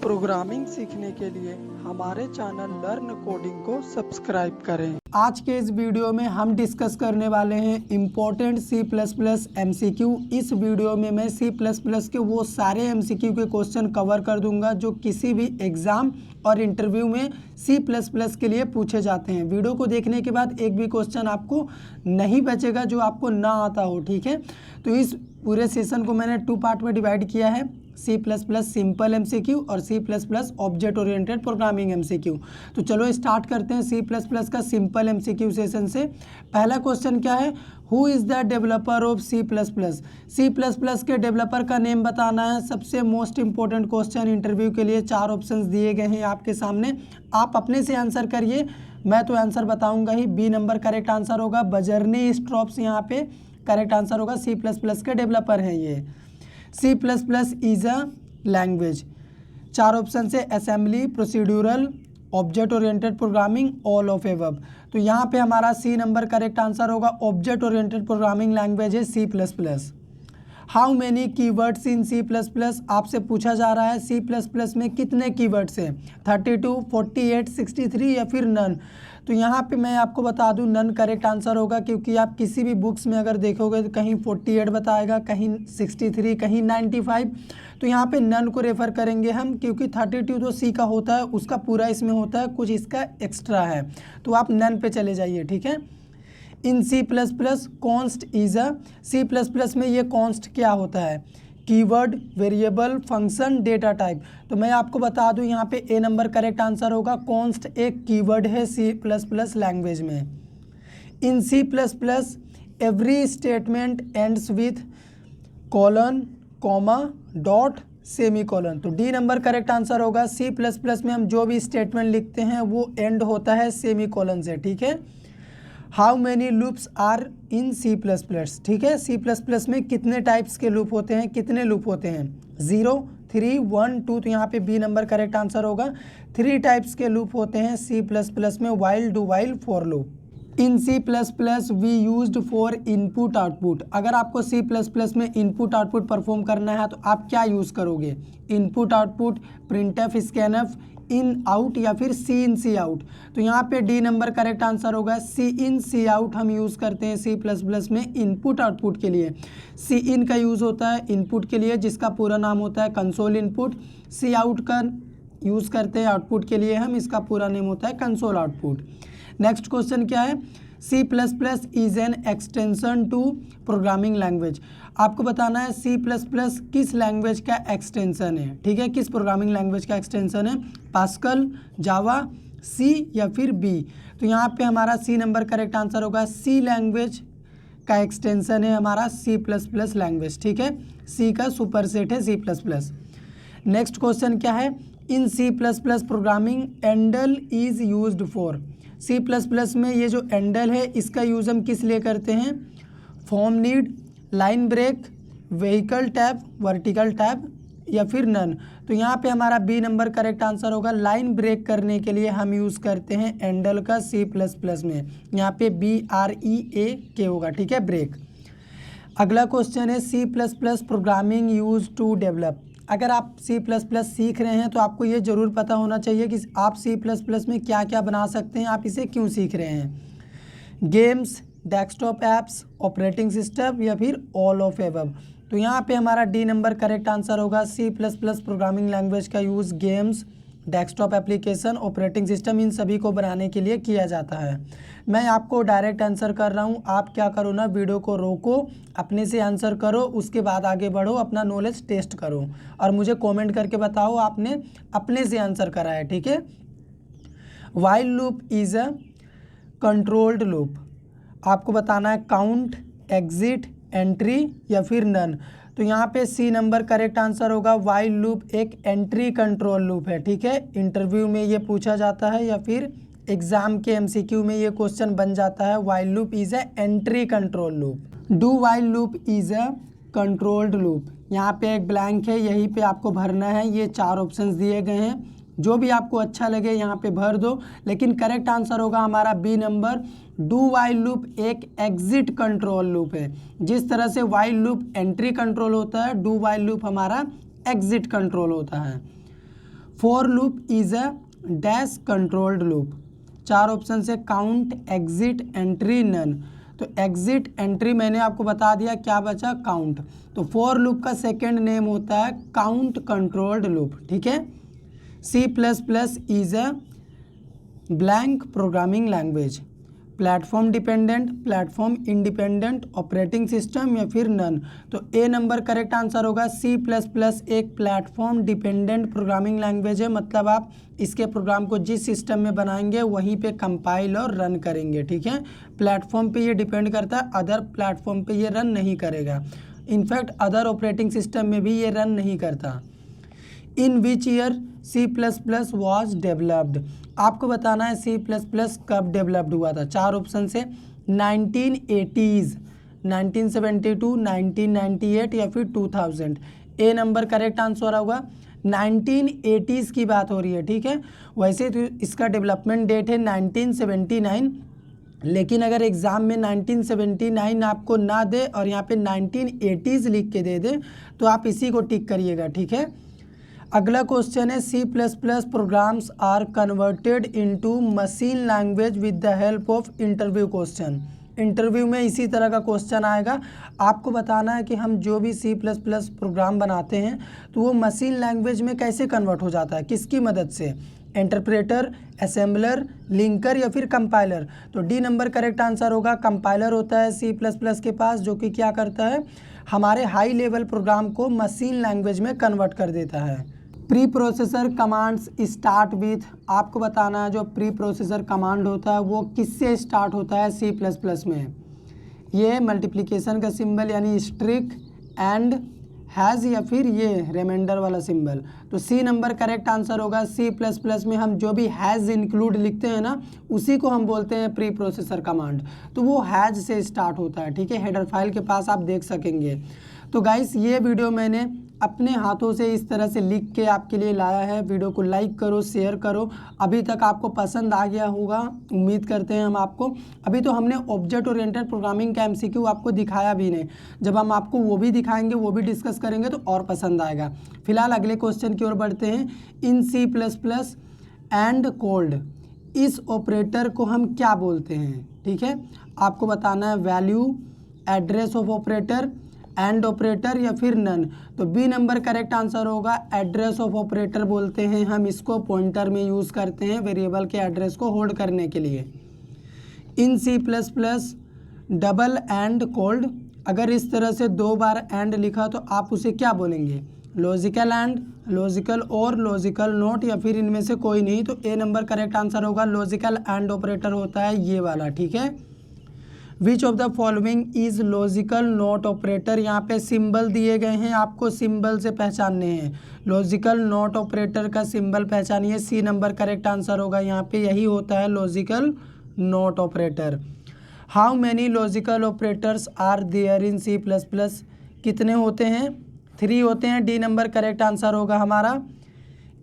Programming सीखने के लिए हमारे चैनल लर्न कोडिंग को सब्सक्राइब करें। आज के इस वीडियो में हम डिस्कस करने वाले हैं इम्पोर्टेंट C++ MCQ। इस वीडियो में मैं C++ के वो सारे MCQ के क्वेश्चन कवर कर दूंगा जो किसी भी एग्ज़ाम और इंटरव्यू में C++ के लिए पूछे जाते हैं। वीडियो को देखने के बाद एक भी क्वेश्चन आपको नहीं बचेगा जो आपको ना आता हो, ठीक है। तो इस पूरे सेशन को मैंने 2 पार्ट में डिवाइड किया है, C++ सिंपल MCQ और C++ object oriented programming MCQ। तो चलो स्टार्ट करते हैं C++ का सिंपल MCQ सेशन से। पहला क्वेश्चन क्या है, who is the developer of C++? के डेवलपर का नेम बताना है। सबसे मोस्ट इंपॉर्टेंट क्वेश्चन इंटरव्यू के लिए 4 ऑप्शंस दिए गए हैं आपके सामने, आप अपने से आंसर करिए, मैं तो आंसर बताऊंगा ही। बी नंबर करेक्ट आंसर होगा। बजरनी स्ट्रॉप्स यहाँ पे करेक्ट आंसर होगा। C++ के डेवलपर हैं ये। C++ is a language. 4 option से assembly, procedural, object oriented programming, all of above. तो यहाँ पे हमारा सी नंबर करेक्ट आंसर होगा। ऑब्जेक्ट ओरिएंटेड प्रोग्रामिंग लैंग्वेज है C++। How many keywords in C++? आपसे पूछा जा रहा है C++ में कितने कीवर्ड्स हैं, 32, 48, 63 या फिर नन। तो यहाँ पे मैं आपको बता दूं नन करेक्ट आंसर होगा, क्योंकि आप किसी भी बुक्स में अगर देखोगे तो कहीं 48 बताएगा, कहीं 63, कहीं 95। तो यहाँ पे नन को रेफ़र करेंगे हम, क्योंकि 32 तो सी का होता है, उसका पूरा इसमें होता है, कुछ इसका एक्स्ट्रा है, तो आप नन पे चले जाइए, ठीक है। In C++ const is a, C++ में ये कॉन्स्ट क्या होता है, keyword, variable, function, data type. तो मैं आपको बता दूं यहाँ पे ए नंबर करेक्ट आंसर होगा। कॉन्स्ट एक कीवर्ड है C++ लैंग्वेज में। इन C++ every statement ends with colon, comma, dot, semi colon. तो डी नंबर करेक्ट आंसर होगा। C++ में हम जो भी स्टेटमेंट लिखते हैं वो एंड होता है सेमी कॉलन से, ठीक है। How many loops are in C++? ठीक है, C++ में कितने टाइप्स के लूप होते हैं, कितने लूप होते हैं, 0, 3, 1, 2। तो यहाँ पे बी नंबर करेक्ट आंसर होगा। 3 टाइप्स के लूप होते हैं C++ में, while, do while, for loop. In C++ we used for input output. अगर आपको C++ में इनपुट आउटपुट परफॉर्म करना है तो आप क्या यूज़ करोगे, input output, printf, scanf, in out या फिर सी इन सी आउट। तो यहाँ पे डी नंबर करेक्ट आंसर होगा। सी इन सी आउट हम यूज़ करते हैं C++ में इनपुट आउटपुट के लिए। सी इन का यूज़ होता है इनपुट के लिए, जिसका पूरा नाम होता है कंसोल इनपुट। सी आउट का यूज़ करते हैं आउटपुट के लिए हम, इसका पूरा नेम होता है कंसोल आउटपुट। नेक्स्ट क्वेश्चन क्या है, C++ is an extension to programming language. आपको बताना है C++ किस लैंग्वेज का एक्सटेंशन है, ठीक है, किस प्रोग्रामिंग लैंग्वेज का एक्सटेंशन है, पास्कल, जावा, सी या फिर बी। तो यहाँ पे हमारा सी नंबर करेक्ट आंसर होगा। सी लैंग्वेज का एक्सटेंशन है हमारा C++ लैंग्वेज, ठीक है, सी का सुपरसेट है C++। नेक्स्ट क्वेश्चन क्या है, in C++ programming endl is used for. C++ में ये जो एंडल है इसका यूज़ हम किस लिए करते हैं, form need, line break, vehicle tab, vertical tab या फिर नन। तो यहाँ पे हमारा बी नंबर करेक्ट आंसर होगा। लाइन ब्रेक करने के लिए हम यूज़ करते हैं एंडल का C++ में, यहाँ पे BREAK होगा, ठीक है, ब्रेक। अगला क्वेश्चन है C++ programming use to develop. अगर आप C++ सीख रहे हैं तो आपको ये ज़रूर पता होना चाहिए कि आप C++ में क्या क्या बना सकते हैं, आप इसे क्यों सीख रहे हैं। Games, desktop apps, operating system या फिर ऑल ऑफ एबव। तो यहाँ पे हमारा डी नंबर करेक्ट आंसर होगा। C++ प्रोग्रामिंग लैंग्वेज का use games, desktop application, operating system, इन सभी को बनाने के लिए किया जाता है। मैं आपको डायरेक्ट आंसर कर रहा हूँ, आप क्या करो ना, वीडियो को रोको, अपने से आंसर करो, उसके बाद आगे बढ़ो, अपना नॉलेज टेस्ट करो और मुझे कमेंट करके बताओ आपने अपने से आंसर करा है, ठीक है। While loop is a controlled loop. आपको बताना है काउंट, एग्जिट, एंट्री या फिर नन। तो यहाँ पे सी नंबर करेक्ट आंसर होगा। वाइल लूप एक एंट्री कंट्रोल लूप है, ठीक है, इंटरव्यू में ये पूछा जाता है या फिर एग्जाम के MCQ में ये क्वेश्चन बन जाता है। While loop is a entry control loop. Do while loop is a controlled loop. यहाँ पे एक ब्लैंक है, यहीं पे आपको भरना है। ये 4 ऑप्शंस दिए गए हैं, जो भी आपको अच्छा लगे यहाँ पे भर दो, लेकिन करेक्ट आंसर होगा हमारा B number. Do while loop एक एग्जिट कंट्रोल लूप है। जिस तरह से वाइल लूप एंट्री कंट्रोल होता है, डू वाइल लूप हमारा एग्जिट कंट्रोल होता है। For loop is a dash controlled loop. 4 option से काउंट, एग्जिट, एंट्री, नन। तो एग्जिट, एंट्री मैंने आपको बता दिया, क्या बचा काउंट। तो फॉर लूप का सेकेंड नेम होता है काउंट कंट्रोल्ड लूप, ठीक है। C++ is a blank programming language, platform dependent, platform independent, operating system या फिर नन। तो ए नंबर करेक्ट आंसर होगा। C++ एक प्लेटफॉर्म डिपेंडेंट प्रोग्रामिंग लैंग्वेज है, मतलब आप इसके प्रोग्राम को जिस सिस्टम में बनाएंगे वहीं पे कंपाइल और रन करेंगे, ठीक है। प्लेटफॉर्म पे ये डिपेंड करता है, अदर प्लेटफॉर्म पे ये रन नहीं करेगा। इनफैक्ट अदर ऑपरेटिंग सिस्टम में भी ये रन नहीं करता। In which year C++ was developed, आपको बताना है C++ कब डेवलप्ड हुआ था। 4 ऑप्शन से 1980s, 1972, 1998 या फिर 2000। ए नंबर करेक्ट आंसर होगा। 1980s की बात हो रही है, ठीक है। वैसे तो इसका डेवलपमेंट डेट है 1979, लेकिन अगर एग्ज़ाम में 1979 आपको ना दे और यहाँ पे 1980s लिख के दे दे तो आप इसी को टिक करिएगा, ठीक है। अगला क्वेश्चन है C++ programs are converted into machine language with the help of interview question. Interview में इसी तरह का क्वेश्चन आएगा, आपको बताना है कि हम जो भी C++ प्रोग्राम बनाते हैं तो वो मशीन लैंग्वेज में कैसे कन्वर्ट हो जाता है, किसकी मदद से, इंटरप्रेटर, असेंबलर, लिंकर या फिर कंपाइलर। तो डी नंबर करेक्ट आंसर होगा। कंपाइलर होता है C++ के पास, जो कि क्या करता है, हमारे हाई लेवल प्रोग्राम को मशीन लैंग्वेज में कन्वर्ट कर देता है। Pre processor commands start with, आपको बताना है जो प्री प्रोसेसर कमांड होता है वो किससे स्टार्ट होता है C++ में। ये मल्टीप्लिकेशन का सिंबल यानी स्ट्रिक, एंड, हैज़ या फिर ये रिमाइंडर वाला सिंबल। तो सी नंबर करेक्ट आंसर होगा। C++ में हम जो भी हैज़ इंक्लूड लिखते हैं ना, उसी को हम बोलते हैं प्री प्रोसेसर कमांड। तो वो हैज़ से स्टार्ट होता है, ठीक है। हेडर फाइल के पास आप देख सकेंगे। तो गाइस ये वीडियो मैंने अपने हाथों से इस तरह से लिख के आपके लिए लाया है। वीडियो को लाइक करो, शेयर करो। अभी तक आपको पसंद आ गया होगा, उम्मीद करते हैं हम आपको। अभी तो हमने ऑब्जेक्ट ओरिएंटेड प्रोग्रामिंग का MCQ आपको दिखाया भी नहीं, जब हम आपको वो भी दिखाएंगे, वो भी डिस्कस करेंगे तो और पसंद आएगा। फिलहाल अगले क्वेश्चन की ओर बढ़ते हैं। इन C++ एंड कोल्ड, इस ऑपरेटर को हम क्या बोलते हैं, ठीक है। आपको बताना है value, address of operator, and operator या फिर नन। तो बी नंबर करेक्ट आंसर होगा। एड्रेस ऑफ ऑपरेटर बोलते हैं हम इसको, पॉइंटर में यूज़ करते हैं वेरिएबल के एड्रेस को होल्ड करने के लिए। इन C++ डबल एंड कोल्ड, अगर इस तरह से 2 बार एंड लिखा तो आप उसे क्या बोलेंगे, लॉजिकल एंड, लॉजिकल और, लॉजिकल नोट या फिर इनमें से कोई नहीं। तो ए नंबर करेक्ट आंसर होगा। लॉजिकल एंड ऑपरेटर होता है ये वाला, ठीक है। Which of the following is logical not operator, यहाँ पे सिंबल दिए गए हैं, आपको सिंबल से पहचानने हैं। लॉजिकल नॉट ऑपरेटर का सिंबल पहचानिए। सी नंबर करेक्ट आंसर होगा, यहाँ पे यही होता है logical not operator. How many logical operators are there in C++, कितने होते हैं, 3 होते हैं। डी नंबर करेक्ट आंसर होगा हमारा।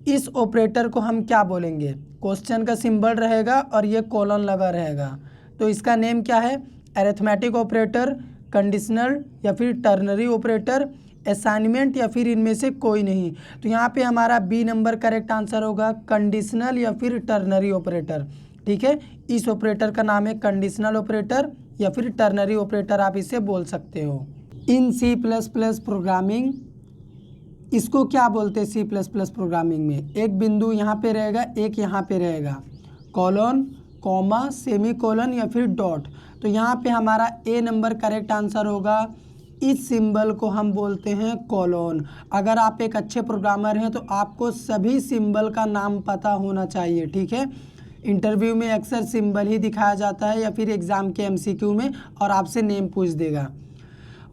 इस ऑपरेटर को हम क्या बोलेंगे, क्वेश्चन का सिंबल रहेगा और ये कॉलन लगा रहेगा, तो इसका नेम क्या है, अरिथमेटिक ऑपरेटर, कंडीशनल या फिर टर्नरी ऑपरेटर, असाइनमेंट या फिर इनमें से कोई नहीं। तो यहाँ पे हमारा बी नंबर करेक्ट आंसर होगा, कंडीशनल या फिर टर्नरी ऑपरेटर, ठीक है। इस ऑपरेटर का नाम है कंडीशनल ऑपरेटर या फिर टर्नरी ऑपरेटर, आप इसे बोल सकते हो। इन C++ प्रोग्रामिंग, इसको क्या बोलते हैं C++ प्रोग्रामिंग में, एक बिंदु यहाँ पे रहेगा, एक यहाँ पे रहेगा, कॉलन, कॉमा, सेमी कॉलन या फिर डॉट। तो यहाँ पे हमारा ए नंबर करेक्ट आंसर होगा। इस सिंबल को हम बोलते हैं कॉलन। अगर आप एक अच्छे प्रोग्रामर हैं तो आपको सभी सिंबल का नाम पता होना चाहिए, ठीक है। इंटरव्यू में अक्सर सिंबल ही दिखाया जाता है या फिर एग्ज़ाम के MCQ में, और आपसे नेम पूछ देगा।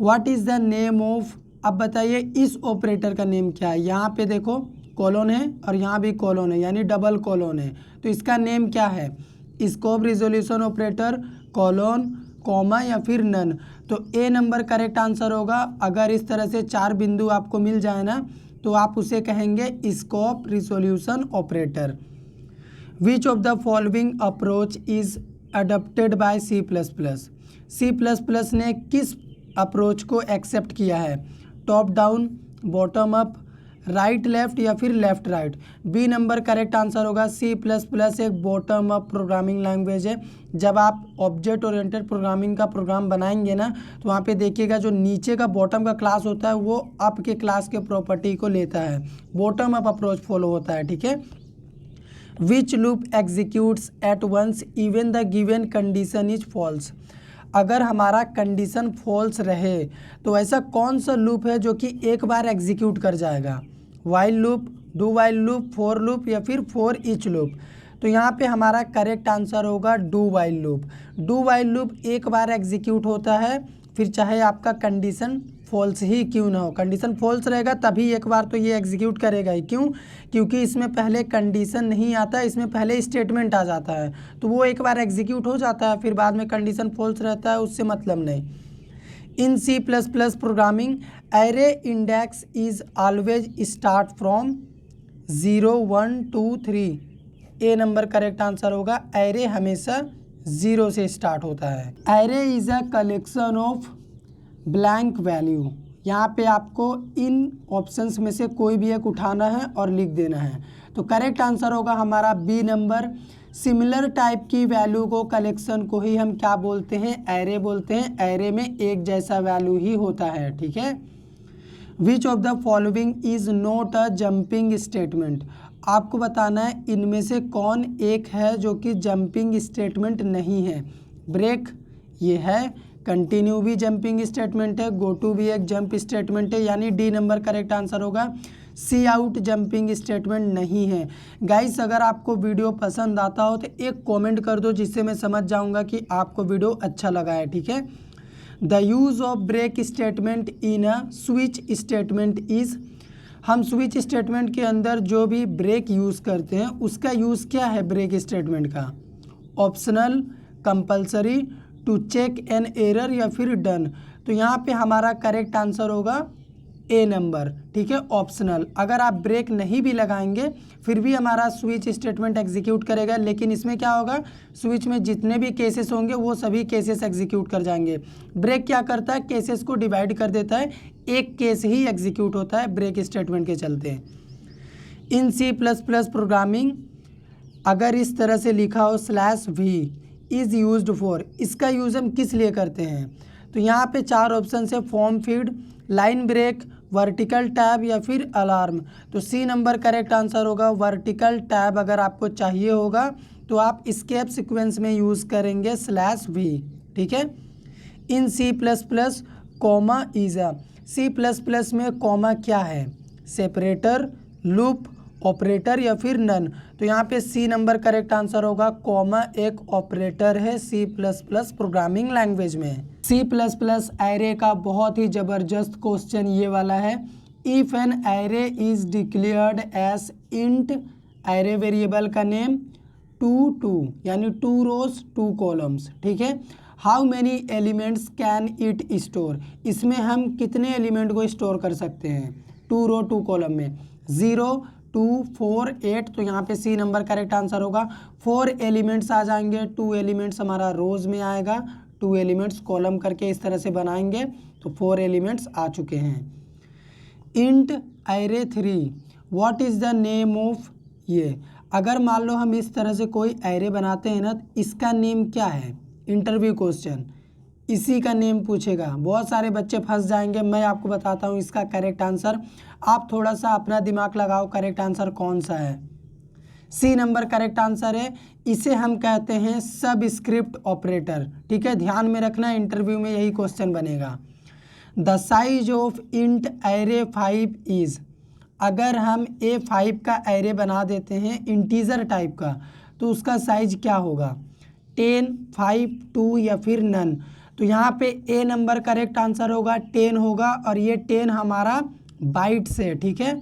What is the name of, अब बताइए इस ऑपरेटर का नेम क्या है। यहाँ पे देखो कॉलन है और यहाँ भी कॉलन है, यानी डबल कॉलन है, तो इसका नेम क्या है, scope resolution operator, colon, comma या फिर नन। तो ए नंबर करेक्ट आंसर होगा। अगर इस तरह से 4 बिंदु आपको मिल जाए ना तो आप उसे कहेंगे scope resolution operator. Which of the following approach is adopted by C++ ने किस अप्रोच को एक्सेप्ट किया है, top down, bottom up, right left या फिर left right. B number correct answer होगा। सी प्लस प्लस एक बॉटम अप प्रोग्रामिंग लैंग्वेज है। जब आप ऑब्जेक्ट ओरिएंटेड प्रोग्रामिंग का प्रोग्राम बनाएंगे ना, तो वहाँ पे देखिएगा जो नीचे का बॉटम का क्लास होता है वो अप के क्लास के प्रॉपर्टी को लेता है, बॉटम अप अप्रोच फॉलो होता है, ठीक है। Which loop executes at once even the given condition is false. अगर हमारा कंडीशन फॉल्स रहे तो ऐसा कौन सा लूप है जो कि एक बार एग्जीक्यूट कर जाएगा? While loop, do while loop, for loop या फिर फॉर ईच लूप। तो यहाँ पे हमारा करेक्ट आंसर होगा do while loop. Do while loop एक बार एग्जीक्यूट होता है, फिर चाहे आपका कंडीशन फॉल्स ही क्यों ना हो। कंडीशन फॉल्स रहेगा तभी एक बार तो ये एग्जीक्यूट करेगा ही। क्यों? क्योंकि इसमें पहले कंडीशन नहीं आता, इसमें पहले स्टेटमेंट आ जाता है, तो वो एक बार एग्जीक्यूट हो जाता है, फिर बाद में कंडीशन फॉल्स रहता है, उससे मतलब नहीं। In C plus plus programming array index is always start from 0 1 2 3। A number correct answer होगा। एरे हमेशा 0 से स्टार्ट होता है। Array is a collection of blank value. यहाँ पे आपको इन ऑप्शंस में से कोई भी एक उठाना है और लिख देना है। तो करेक्ट आंसर होगा हमारा बी नंबर। सिमिलर टाइप की वैल्यू को, कलेक्शन को ही हम क्या बोलते हैं? एरे बोलते हैं। एरे में एक जैसा वैल्यू ही होता है, ठीक है। Which of the following is not a jumping statement. आपको बताना है इनमें से कौन एक है जो कि जंपिंग स्टेटमेंट नहीं है। ब्रेक ये है, कंटिन्यू भी जंपिंग स्टेटमेंट है, गो टू भी एक जंप स्टेटमेंट है, यानी डी नंबर करेक्ट आंसर होगा। सी आउट जंपिंग स्टेटमेंट नहीं है। गाइस अगर आपको वीडियो पसंद आता हो तो एक कमेंट कर दो, जिससे मैं समझ जाऊंगा कि आपको वीडियो अच्छा लगा है, ठीक है। The use of break statement in a switch statement is. हम स्विच स्टेटमेंट के अंदर जो भी ब्रेक यूज़ करते हैं उसका यूज़ क्या है? ब्रेक स्टेटमेंट का optional, compulsory, to check an error या फिर डन। तो यहाँ पे हमारा करेक्ट आंसर होगा ए नंबर, ठीक है, ऑप्शनल। अगर आप ब्रेक नहीं भी लगाएंगे फिर भी हमारा स्विच स्टेटमेंट एग्जीक्यूट करेगा, लेकिन इसमें क्या होगा? स्विच में जितने भी केसेस होंगे वो सभी केसेस एग्जीक्यूट कर जाएंगे। ब्रेक क्या करता है? केसेस को डिवाइड कर देता है, एक केस ही एग्जीक्यूट होता है ब्रेक स्टेटमेंट के चलते। इन सी प्लस प्लस प्रोग्रामिंग अगर इस तरह से लिखा हो /v इज़ यूज्ड फॉर, इसका यूज़ हम किस लिए करते हैं? तो यहाँ पे 4 ऑप्शन है, form feed, line break, vertical tab या फिर अलार्म। तो सी नंबर करेक्ट आंसर होगा। वर्टिकल टैब अगर आपको चाहिए होगा तो आप स्केप सीक्वेंस में यूज़ करेंगे /v, ठीक है। In C plus plus comma is a. C plus plus में कॉमा क्या है? सेपरेटर, लूप, ऑपरेटर या फिर नन। तो यहाँ पे सी नंबर करेक्ट आंसर होगा। कॉमा एक ऑपरेटर है C plus plus programming language में। सी प्लस प्लस एरे का बहुत ही ज़बरदस्त क्वेश्चन ये वाला है। If an array is declared as int, array variable का नेम 2 2 यानी 2 रोज 2 कॉलम्स, ठीक है। How many elements can it store. इसमें हम कितने एलिमेंट को स्टोर कर सकते हैं? 2 रो 2 कॉलम में 0 2 4 8। तो यहाँ पे सी नंबर करेक्ट आंसर होगा। 4 एलिमेंट्स आ जाएंगे, 2 एलिमेंट्स हमारा रोज में आएगा, 2 एलिमेंट्स कॉलम करके इस तरह से बनाएंगे, तो 4 एलिमेंट्स आ चुके हैं। Int array 3 what is the name of ये। अगर मान लो हम इस तरह से कोई एरे बनाते हैं ना, तो इसका नेम क्या है? इंटरव्यू क्वेश्चन इसी का नेम पूछेगा, बहुत सारे बच्चे फंस जाएंगे। मैं आपको बताता हूँ इसका करेक्ट आंसर, आप थोड़ा सा अपना दिमाग लगाओ, करेक्ट आंसर कौन सा है? सी नंबर करेक्ट आंसर है। इसे हम कहते हैं सबस्क्रिप्ट ऑपरेटर, ठीक है, ध्यान में रखना, इंटरव्यू में यही क्वेश्चन बनेगा। The size of int array 5 is. अगर हम A5 का एरे बना देते हैं इंटीजर टाइप का, तो उसका साइज क्या होगा? 10, 5, 2 या फिर नन। तो यहाँ पे ए नंबर करेक्ट आंसर होगा, 10 होगा, और ये 10 हमारा बाइट्स है, ठीक है,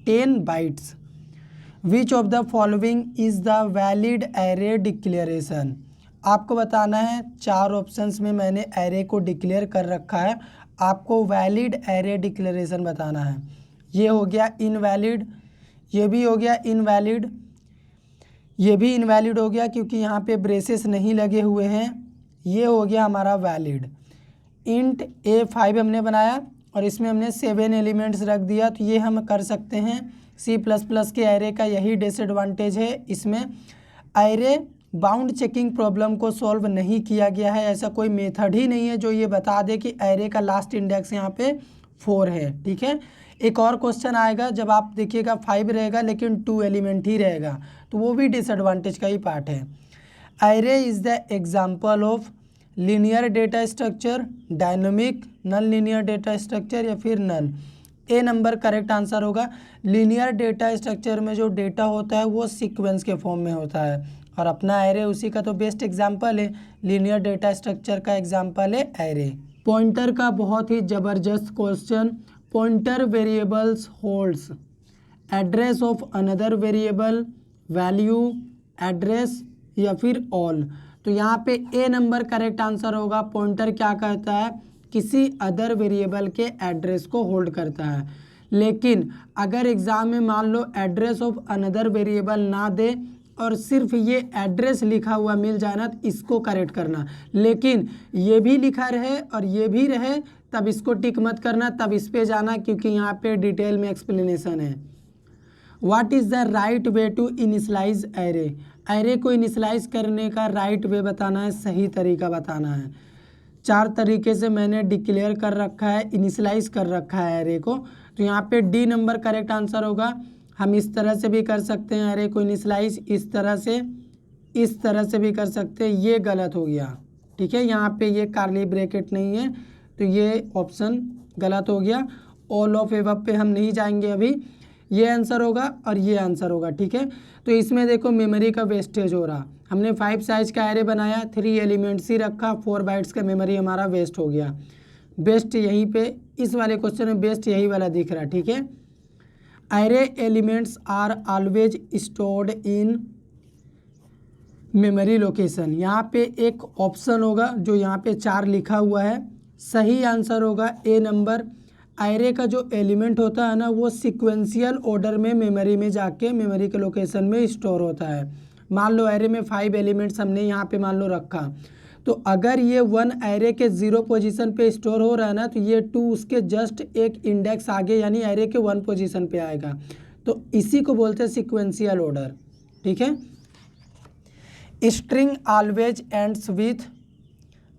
10 bytes. Which of the following is the valid array declaration. आपको बताना है, 4 ऑप्शंस में मैंने एरे को डिक्लेयर कर रखा है, आपको वैलिड एरे डिक्लेरेशन बताना है। ये हो गया इनवैलिड, ये भी हो गया इनवैलिड, ये भी इनवैलिड हो गया क्योंकि यहाँ पे ब्रेसेस नहीं लगे हुए हैं। ये हो गया हमारा वैलिड। इंट A5 हमने बनाया, और इसमें हमने 7 एलिमेंट्स रख दिया, तो ये हम कर सकते हैं। C++ के एरे का यही डिसएडवांटेज है, इसमें एरे बाउंड चेकिंग प्रॉब्लम को सॉल्व नहीं किया गया है। ऐसा कोई मेथड ही नहीं है जो ये बता दे कि एरे का लास्ट इंडेक्स यहाँ पे 4 है। ठीक है, एक और क्वेश्चन आएगा जब आप देखिएगा 5 रहेगा लेकिन 2 एलिमेंट ही रहेगा, तो वो भी डिसएडवांटेज का ही पार्ट है। Array is the example of linear data structure, dynamic, non linear data structure या फिर none. A number correct answer होगा। लीनियर डेटा स्ट्रक्चर में जो डेटा होता है वो सीक्वेंस के फॉर्म में होता है, और अपना एरे उसी का तो बेस्ट एग्जाम्पल है। लीनियर डेटा स्ट्रक्चर का एग्जाम्पल है एरे। पॉइंटर का बहुत ही ज़बरदस्त question. Pointer variables holds address of another variable, value, address या फिर ऑल। तो यहाँ पे ए नंबर करेक्ट आंसर होगा। पॉइंटर क्या करता है, किसी अदर वेरिएबल के एड्रेस को होल्ड करता है। लेकिन अगर एग्जाम में मान लो एड्रेस ऑफ अनदर वेरिएबल ना दे और सिर्फ ये एड्रेस लिखा हुआ मिल जाए ना, तो इसको करेक्ट करना। लेकिन ये भी लिखा रहे और ये भी रहे तब इसको टिक मत करना, तब इस पे जाना, क्योंकि यहाँ पे डिटेल में एक्सप्लेनेशन है। What is the right way to initialise array. Array को इनिशलाइज करने का राइट वे बताना है, सही तरीका बताना है। 4 तरीके से मैंने डिक्लेयर कर रखा है, इनिशलाइज कर रखा है एरे को। तो यहाँ पे डी नंबर करेक्ट आंसर होगा। हम इस तरह से भी कर सकते हैं एरे को इनिशलाइज, इस तरह से भी कर सकते हैं। ये गलत हो गया, ठीक है, यहाँ पे ये कार्ली ब्रैकेट नहीं है, तो ये ऑप्शन गलत हो गया। ऑल ऑफ एबव पे हम नहीं जाएंगे अभी। ये आंसर होगा और ये आंसर होगा, ठीक है। तो इसमें देखो मेमोरी का वेस्टेज हो रहा। हमने 5 साइज का एरे बनाया, 3 एलिमेंट्स ही रखा, 4 बाइट्स का मेमोरी हमारा वेस्ट हो गया। बेस्ट यहीं पे इस वाले क्वेश्चन में बेस्ट यही वाला दिख रहा, ठीक है। Array elements are always stored in memory location. यहाँ पे एक ऑप्शन होगा जो यहाँ पे 4 लिखा हुआ है, सही आंसर होगा ए नंबर। एरे का जो एलिमेंट होता है ना, वो सीक्वेंशियल ऑर्डर में मेमोरी में जाके मेमोरी के लोकेशन में स्टोर होता है। मान लो एरे में 5 एलिमेंट्स हमने यहाँ पे मान लो रखा, तो अगर ये 1 एरे के 0 पोजीशन पे स्टोर हो रहा है ना, तो ये 2 उसके जस्ट एक इंडेक्स आगे यानी एरे के 1 पोजीशन पे आएगा। तो इसी को बोलते हैं सीक्वेंशियल ऑर्डर, ठीक है। String always ends with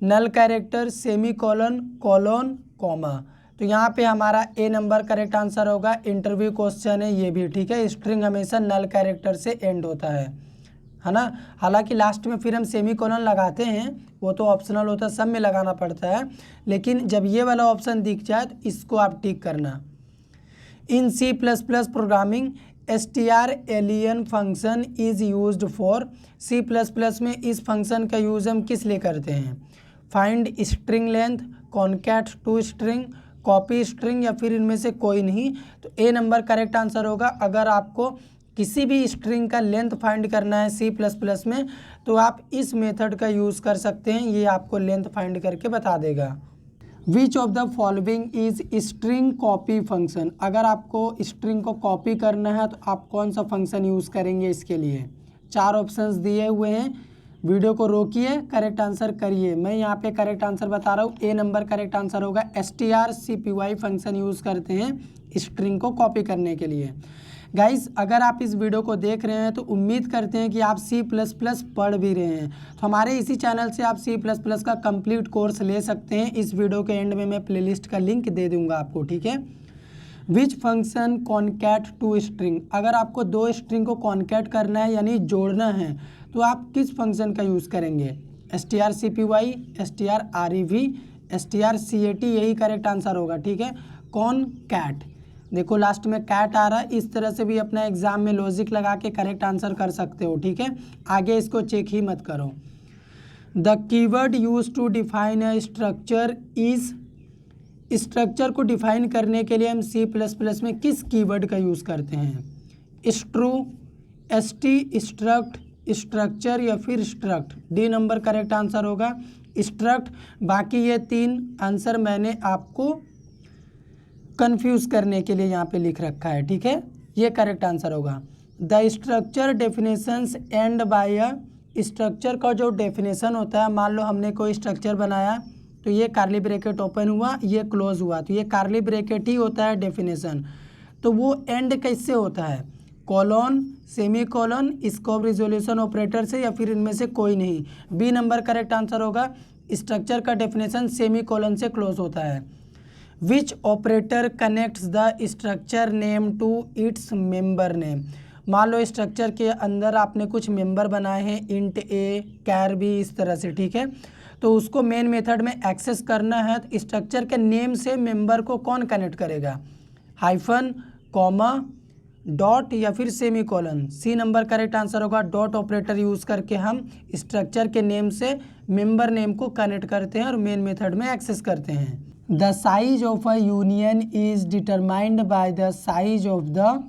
null character, semicolon, colon, comma. तो यहाँ पे हमारा ए नंबर करेक्ट आंसर होगा। इंटरव्यू क्वेश्चन है ये भी, ठीक है। स्ट्रिंग हमेशा नल कैरेक्टर से एंड होता है ना। हालांकि लास्ट में फिर हम सेमी कॉलन लगाते हैं, वो तो ऑप्शनल होता है, सब में लगाना पड़ता है। लेकिन जब ये वाला ऑप्शन दिख जाए तो इसको आप टिक करना। इन C++ programming strlen function is used for. C++ में इस फंक्शन का यूज़ हम किस लिए करते हैं, find string length, concat two string, copy string या फिर इनमें से कोई नहीं। तो ए नंबर करेक्ट आंसर होगा। अगर आपको किसी भी स्ट्रिंग का लेंथ फाइंड करना है C++ में, तो आप इस मेथड का यूज़ कर सकते हैं, ये आपको लेंथ फाइंड करके बता देगा। विच of the following is string copy function. अगर आपको स्ट्रिंग को कॉपी करना है तो आप कौन सा फंक्शन यूज़ करेंगे इसके लिए। 4 ऑप्शंस दिए हुए हैं, वीडियो को रोकिए, करेक्ट आंसर करिए। मैं यहाँ पे करेक्ट आंसर बता रहा हूँ, ए नंबर करेक्ट आंसर होगा। strcpy फंक्शन यूज़ करते हैं स्ट्रिंग को कॉपी करने के लिए। गाइस, अगर आप इस वीडियो को देख रहे हैं तो उम्मीद करते हैं कि आप C++ पढ़ भी रहे हैं, तो हमारे इसी चैनल से आप C++ का कंप्लीट कोर्स ले सकते हैं। इस वीडियो के एंड में मैं प्लेलिस्ट का लिंक दे दूंगा आपको, ठीक है। Which function concat two string. अगर आपको 2 स्ट्रिंग को कॉन्कैट करना है यानी जोड़ना है, तो आप किस फंक्शन का यूज़ करेंगे, strcpy, strrev, strcat, यही करेक्ट आंसर होगा, ठीक है। कॉन्कैट, देखो लास्ट में कैट आ रहा है, इस तरह से भी अपना एग्जाम में लॉजिक लगा के करेक्ट आंसर कर सकते हो, ठीक है। आगे इसको चेक ही मत करो। The keyword use to define a structure is. Structure को डिफाइन करने के लिए हम C++ में किस कीवर्ड का यूज़ करते हैं, स्ट्रू, st, स्ट्रक्ट, स्ट्रक्चर या फिर struct. D number correct answer होगा, स्ट्रक्ट। बाकी ये 3 आंसर मैंने आपको कंफ्यूज करने के लिए यहाँ पे लिख रखा है, ठीक है। ये करेक्ट आंसर होगा। The structure definitions end by a. Structure का जो डेफिनेशन होता है, मान लो हमने कोई स्ट्रक्चर बनाया, तो ये कार्ली ब्रैकेट ओपन हुआ, ये क्लोज हुआ, तो ये कार्ली ब्रैकेट ही होता है डेफिनेशन। तो वो एंड कैसे होता है, colon, semi colon, scope resolution operator से, या फिर इनमें से कोई नहीं। बी नंबर करेक्ट आंसर होगा। स्ट्रक्चर का डेफिनेशन सेमी कॉलन से क्लोज होता है। Which operator connects the structure name to its member name. मान लो स्ट्रक्चर के अंदर आपने कुछ मेंबर बनाए हैं, इंट ए, कैर बी, इस तरह से, ठीक है। तो उसको मेन मेथड में एक्सेस करना है, तो स्ट्रक्चर के नेम से मेंबर को कौन कनेक्ट करेगा, हाइफन, कॉमा, डॉट या फिर semicolon. C number correct answer होगा। डॉट ऑपरेटर यूज़ करके हम स्ट्रक्चर के नेम से मेंबर नेम को कनेक्ट करते हैं और मेन मेथड में एक्सेस करते हैं। The size of a union is determined by the size of the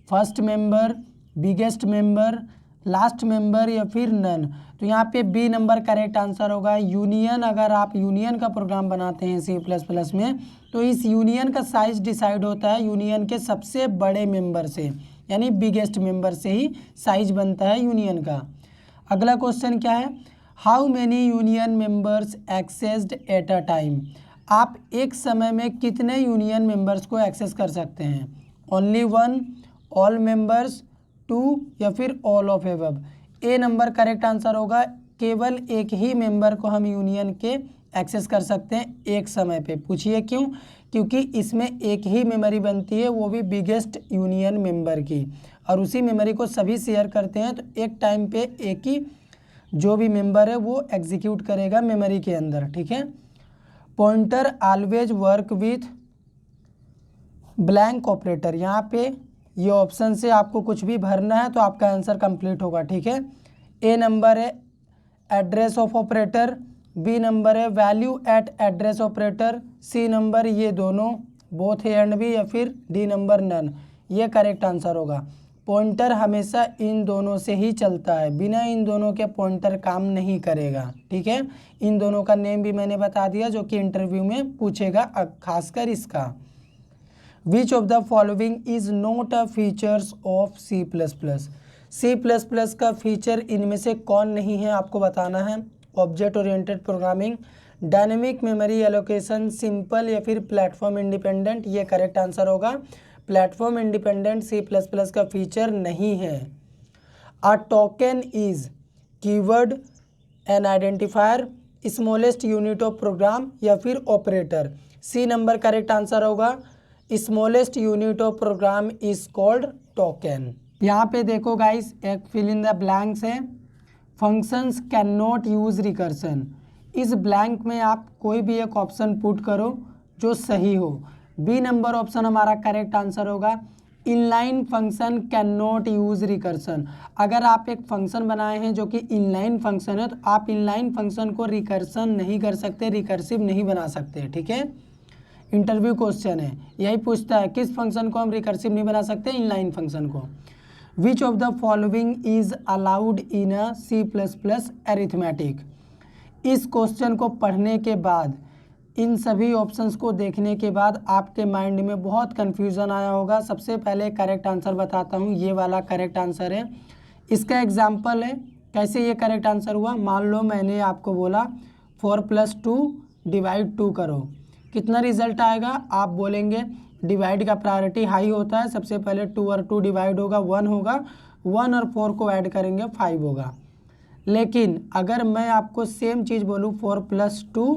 first member, biggest member, last member या फिर नन। तो यहाँ पे बी नंबर करेक्ट आंसर होगा। यूनियन, अगर आप यूनियन का प्रोग्राम बनाते हैं C++ में, तो इस यूनियन का साइज डिसाइड होता है यूनियन के सबसे बड़े मेंबर से, यानी बिगेस्ट मेंबर से ही साइज बनता है यूनियन का। अगला क्वेश्चन क्या है, how many union members accessed at a time. आप एक समय में कितने यूनियन मेंबर्स को एक्सेस कर सकते हैं, only one, all members, two या फिर all of above. A number correct answer होगा। केवल एक ही मेंबर को हम यूनियन के एक्सेस कर सकते हैं एक समय पे। पूछिए क्यों, क्योंकि इसमें एक ही मेमोरी बनती है, वो भी बिगेस्ट यूनियन मेंबर की, और उसी मेमोरी को सभी शेयर करते हैं। तो एक टाइम पे एक ही जो भी मेंबर है वो एग्जीक्यूट करेगा मेमोरी के अंदर, ठीक है। Pointer always work with blank operator. यहाँ पे ये ऑप्शन से आपको कुछ भी भरना है तो आपका आंसर कंप्लीट होगा, ठीक है। ए नंबर है address of operator, B number है value at address operator, C number ये दोनों, बोथ ए एंड बी, या फिर डी नंबर नन। ये करेक्ट आंसर होगा। पॉइंटर हमेशा इन दोनों से ही चलता है, बिना इन दोनों के पॉइंटर काम नहीं करेगा, ठीक है। इन दोनों का नेम भी मैंने बता दिया जो कि इंटरव्यू में पूछेगा, खासकर इसका। Which of the following is not a features of C++? C++ का फीचर इनमें से कौन नहीं है आपको बताना है। Object oriented programming, dynamic memory allocation, simple या फिर प्लेटफॉर्म इंडिपेंडेंट। ये करेक्ट आंसर होगा। प्लेटफॉर्म इंडिपेंडेंट C++ का फीचर नहीं है। A token is keyword, an identifier, smallest unit of program या फिर operator. C number correct answer होगा। Smallest unit of program is called token. यहाँ पे देखो गाइस, एक फिल इन द ब्लैंक्स है। Functions can not use recursion. इस blank में आप कोई भी एक ऑप्शन पुट करो जो सही हो। बी नंबर ऑप्शन हमारा करेक्ट आंसर होगा। Inline function can not use recursion. अगर आप एक फंक्शन बनाए हैं जो कि इनलाइन फंक्शन है, तो आप इनलाइन फंक्शन को रिकर्सन नहीं कर सकते, रिकर्सिव नहीं बना सकते, ठीक है। इंटरव्यू क्वेश्चन है, यही पूछता है किस फंक्शन को हम रिकर्सिव नहीं बना सकते, इनलाइन फंक्शन को। विच of the following is allowed in a C++ arithmetic. इस क्वेश्चन को पढ़ने के बाद, इन सभी ऑप्शंस को देखने के बाद आपके माइंड में बहुत कन्फ्यूज़न आया होगा। सबसे पहले करेक्ट आंसर बताता हूँ, ये वाला करेक्ट आंसर है। इसका एग्जाम्पल है कैसे ये करेक्ट आंसर हुआ। मान लो मैंने आपको बोला 4 + 2 डिवाइड 2 करो, कितना रिजल्ट आएगा। आप बोलेंगे डिवाइड का प्रायोरिटी हाई होता है, सबसे पहले 2 और 2 डिवाइड होगा 1 होगा, 1 और 4 को ऐड करेंगे 5 होगा। लेकिन अगर मैं आपको सेम चीज़ बोलूँ 4 + 2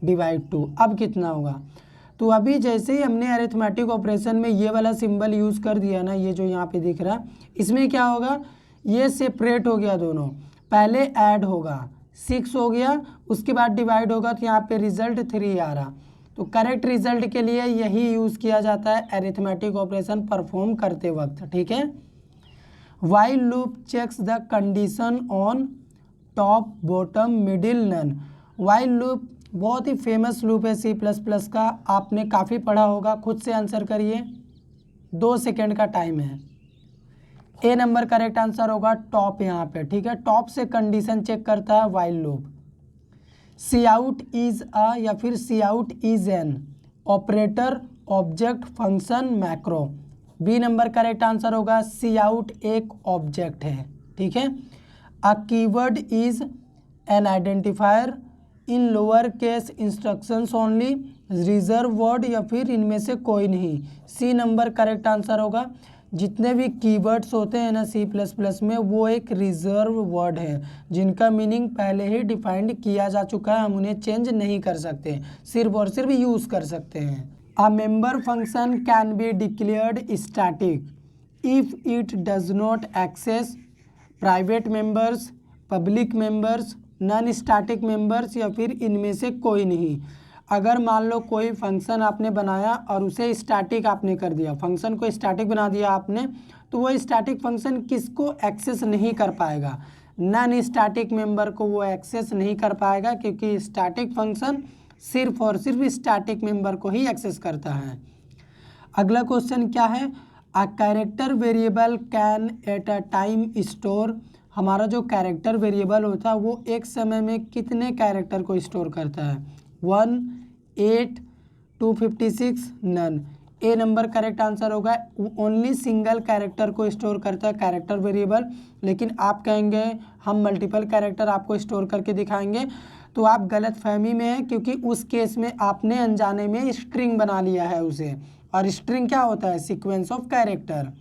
डिवाइड 2, अब कितना होगा। तो अभी जैसे ही हमने अरिथमेटिक ऑपरेशन में ये वाला सिंबल यूज़ कर दिया ना, ये जो यहाँ पे दिख रहा, इसमें क्या होगा, ये सेपरेट हो गया दोनों। पहले ऐड होगा 6 हो गया, उसके बाद डिवाइड होगा, तो यहाँ पे रिजल्ट 3 आ रहा। तो करेक्ट रिजल्ट के लिए यही यूज़ किया जाता है अरिथमेटिक ऑपरेशन परफॉर्म करते वक्त, ठीक है। While loop checks the condition on top, bottom, middle, none. While loop बहुत ही फेमस लूप है C++ का, आपने काफ़ी पढ़ा होगा। खुद से आंसर करिए, 2 सेकेंड का टाइम है। ए नंबर करेक्ट आंसर होगा टॉप यहाँ पे, ठीक है। टॉप से कंडीशन चेक करता है while loop. C out is a या फिर C out is an operator, object, function, macro. B number correct answer होगा। सी आउट एक ऑब्जेक्ट है, ठीक है। A keyword is an identifier, in lower case instructions only, reserve word या फिर इनमें से कोई नहीं। सी नंबर करेक्ट आंसर होगा। जितने भी कीवर्ड्स होते हैं ना C++ में वो एक रिजर्व वर्ड है जिनका मीनिंग पहले ही डिफाइंड किया जा चुका है, हम उन्हें चेंज नहीं कर सकते, सिर्फ और सिर्फ यूज़ कर सकते हैं। A member function can be declared static if it does not access private members, public members, non static members या फिर इनमें से कोई नहीं। अगर मान लो कोई फंक्शन आपने बनाया और उसे स्टैटिक आपने कर दिया, फंक्शन को स्टैटिक बना दिया आपने, तो वो स्टैटिक फंक्शन किसको एक्सेस नहीं कर पाएगा? नॉन स्टैटिक मेंबर को वो एक्सेस नहीं कर पाएगा, क्योंकि स्टैटिक फंक्शन सिर्फ और सिर्फ स्टैटिक मेंबर को ही एक्सेस करता है। अगला क्वेश्चन क्या है? A character variable can at a time store, हमारा जो कैरेक्टर वेरिएबल होता है वो एक समय में कितने कैरेक्टर को स्टोर करता है? 1, 8, 256, none. A number correct answer होगा। ओनली सिंगल कैरेक्टर को स्टोर करता है कैरेक्टर वेरिएबल, लेकिन आप कहेंगे हम मल्टीपल कैरेक्टर आपको स्टोर करके दिखाएंगे, तो आप गलत फहमी में हैं, क्योंकि उस केस में आपने अनजाने में स्ट्रिंग बना लिया है उसे, और स्ट्रिंग क्या होता है? Sequence of character.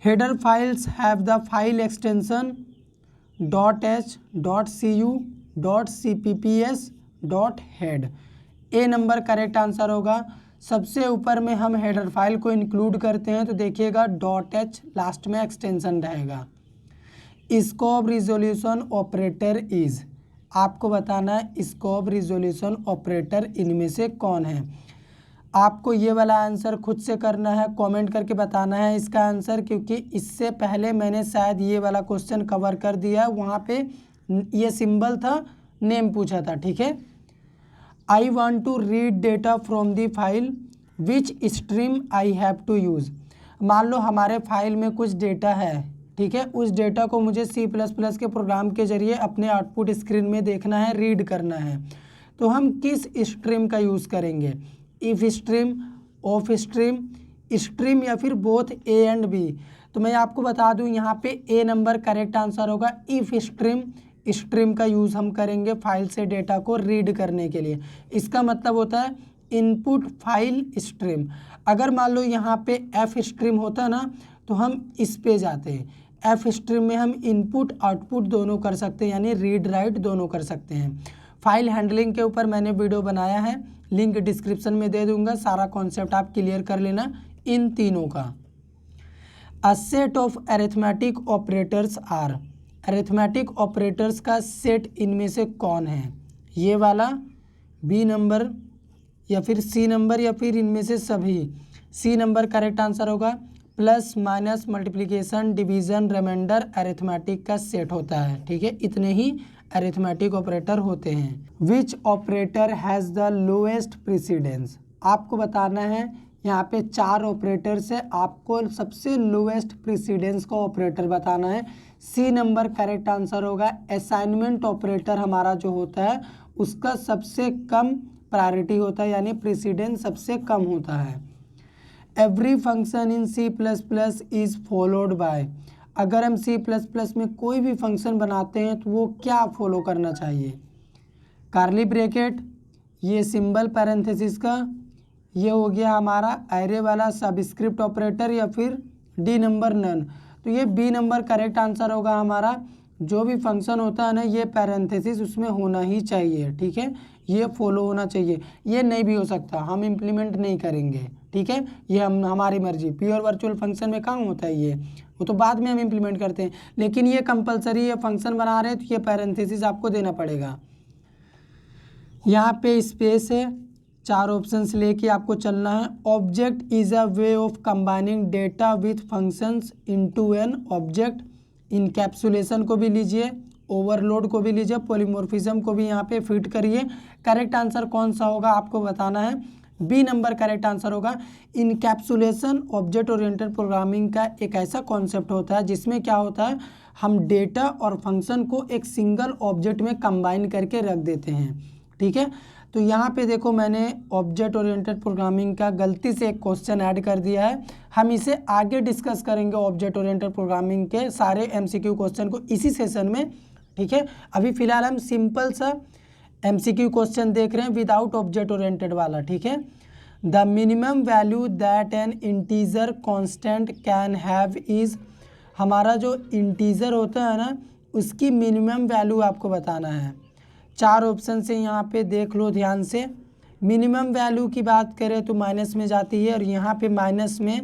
Header files have the file extension .h, .cu, .cpps, .head। A number correct answer होगा। सबसे ऊपर में हम हेडर फाइल को इंक्लूड करते हैं, तो देखिएगा .h लास्ट में एक्सटेंशन रहेगा। स्कोप रिजोल्यूशन ऑपरेटर इज, आपको बताना है स्कोप रिजोल्यूशन ऑपरेटर इनमें से कौन है। आपको ये वाला आंसर खुद से करना है, कमेंट करके बताना है इसका आंसर, क्योंकि इससे पहले मैंने शायद ये वाला क्वेश्चन कवर कर दिया, वहाँ पे ये सिंबल था, नेम पूछा था, ठीक है। I want to read data from the file, which stream I have to use. मान लो हमारे फाइल में कुछ डेटा है, ठीक है, उस डेटा को मुझे C++ के प्रोग्राम के जरिए अपने आउटपुट स्क्रीन में देखना है, रीड करना है, तो हम किस स्ट्रीम का यूज़ करेंगे? If stream, of stream, stream या फिर बोथ ए एंड बी। तो मैं आपको बता दूं यहाँ पे ए नंबर करेक्ट आंसर होगा। इफ स्ट्रीम, स्ट्रीम का यूज़ हम करेंगे फाइल से डेटा को रीड करने के लिए। इसका मतलब होता है इनपुट फाइल स्ट्रीम। अगर मान लो यहाँ पे एफ स्ट्रीम होता ना, तो हम इस पे जाते हैं। एफ स्ट्रीम में हम इनपुट आउटपुट दोनों कर सकते हैं, यानी रीड राइट दोनों कर सकते हैं। फाइल हैंडलिंग के ऊपर मैंने वीडियो बनाया है, लिंक डिस्क्रिप्शन में दे दूंगा, सारा कॉन्सेप्ट आप क्लियर कर लेना इन तीनों का। A set of arithmetic operators are, arithmetic operators का सेट इनमें से कौन है? ये वाला, बी नंबर या फिर सी नंबर या फिर इनमें से सभी? सी नंबर करेक्ट आंसर होगा। Plus, minus, multiplication, division, remainder arithmetic का सेट होता है, ठीक है। इतने ही अरिथमेटिक ऑपरेटर होते हैं। Which operator has the lowest precedence, आपको बताना है। यहाँ पे 4 ऑपरेटर से आपको सबसे लोएस्ट प्रेसिडेंस का ऑपरेटर बताना है। सी नंबर करेक्ट आंसर होगा। असाइनमेंट ऑपरेटर हमारा जो होता है उसका सबसे कम प्रायोरिटी होता है, यानी प्रेसिडेंस सबसे कम होता है। Every function in C++ is followed by, अगर हम C++ में कोई भी फंक्शन बनाते हैं तो वो क्या फॉलो करना चाहिए? कार्ली ब्रैकेट, ये सिंबल पैरेंथेसिस का, ये हो गया हमारा एरे वाला सबस्क्रिप्ट ऑपरेटर, या फिर डी नंबर नन। तो ये बी नंबर करेक्ट आंसर होगा हमारा। जो भी फंक्शन होता है ना, ये पैरेंथेसिस उसमें होना ही चाहिए, ठीक है, ये फॉलो होना चाहिए। ये नहीं भी हो सकता, हम इम्प्लीमेंट नहीं करेंगे, ठीक है, ये हमारी मर्जी। प्योर वर्चुअल फंक्शन में कहाँ होता है ये, वो तो बाद में हम इम्प्लीमेंट करते हैं, लेकिन ये कंपलसरी है, फंक्शन बना रहे हैं तो ये पैरेंथेसिस आपको देना पड़ेगा। यहाँ पे स्पेस है, 4 ऑप्शंस लेके आपको चलना है। Object is a way of combining data with functions into an object. Encapsulation को भी लीजिए, ओवरलोड को भी लीजिए, पॉलीमॉर्फिज्म को भी यहाँ पे फिट करिए। करेक्ट आंसर कौन सा होगा आपको बताना है। बी नंबर करेक्ट आंसर होगा। इनकैप्सुलेशन ऑब्जेक्ट ओरिएंटेड प्रोग्रामिंग का एक ऐसा कॉन्सेप्ट होता है जिसमें क्या होता है, हम डेटा और फंक्शन को एक सिंगल ऑब्जेक्ट में कंबाइन करके रख देते हैं, ठीक है। तो यहाँ पे देखो मैंने ऑब्जेक्ट ओरिएंटेड प्रोग्रामिंग का गलती से एक क्वेश्चन ऐड कर दिया है, हम इसे आगे डिस्कस करेंगे ऑब्जेक्ट ओरिएंटेड प्रोग्रामिंग के सारे MCQ क्वेश्चन को इसी सेशन में, ठीक है। अभी फिलहाल हम सिंपल सा MCQ क्वेश्चन देख रहे हैं विदाउट ऑब्जेक्ट ओरिएंटेड वाला, ठीक है। The minimum value that N integer constant can have is, हमारा जो इंटीजर होता है ना उसकी मिनिमम वैल्यू आपको बताना है। 4 ऑप्शन से यहाँ पे देख लो ध्यान से। मिनिमम वैल्यू की बात करें तो माइनस में जाती है और यहाँ पे माइनस में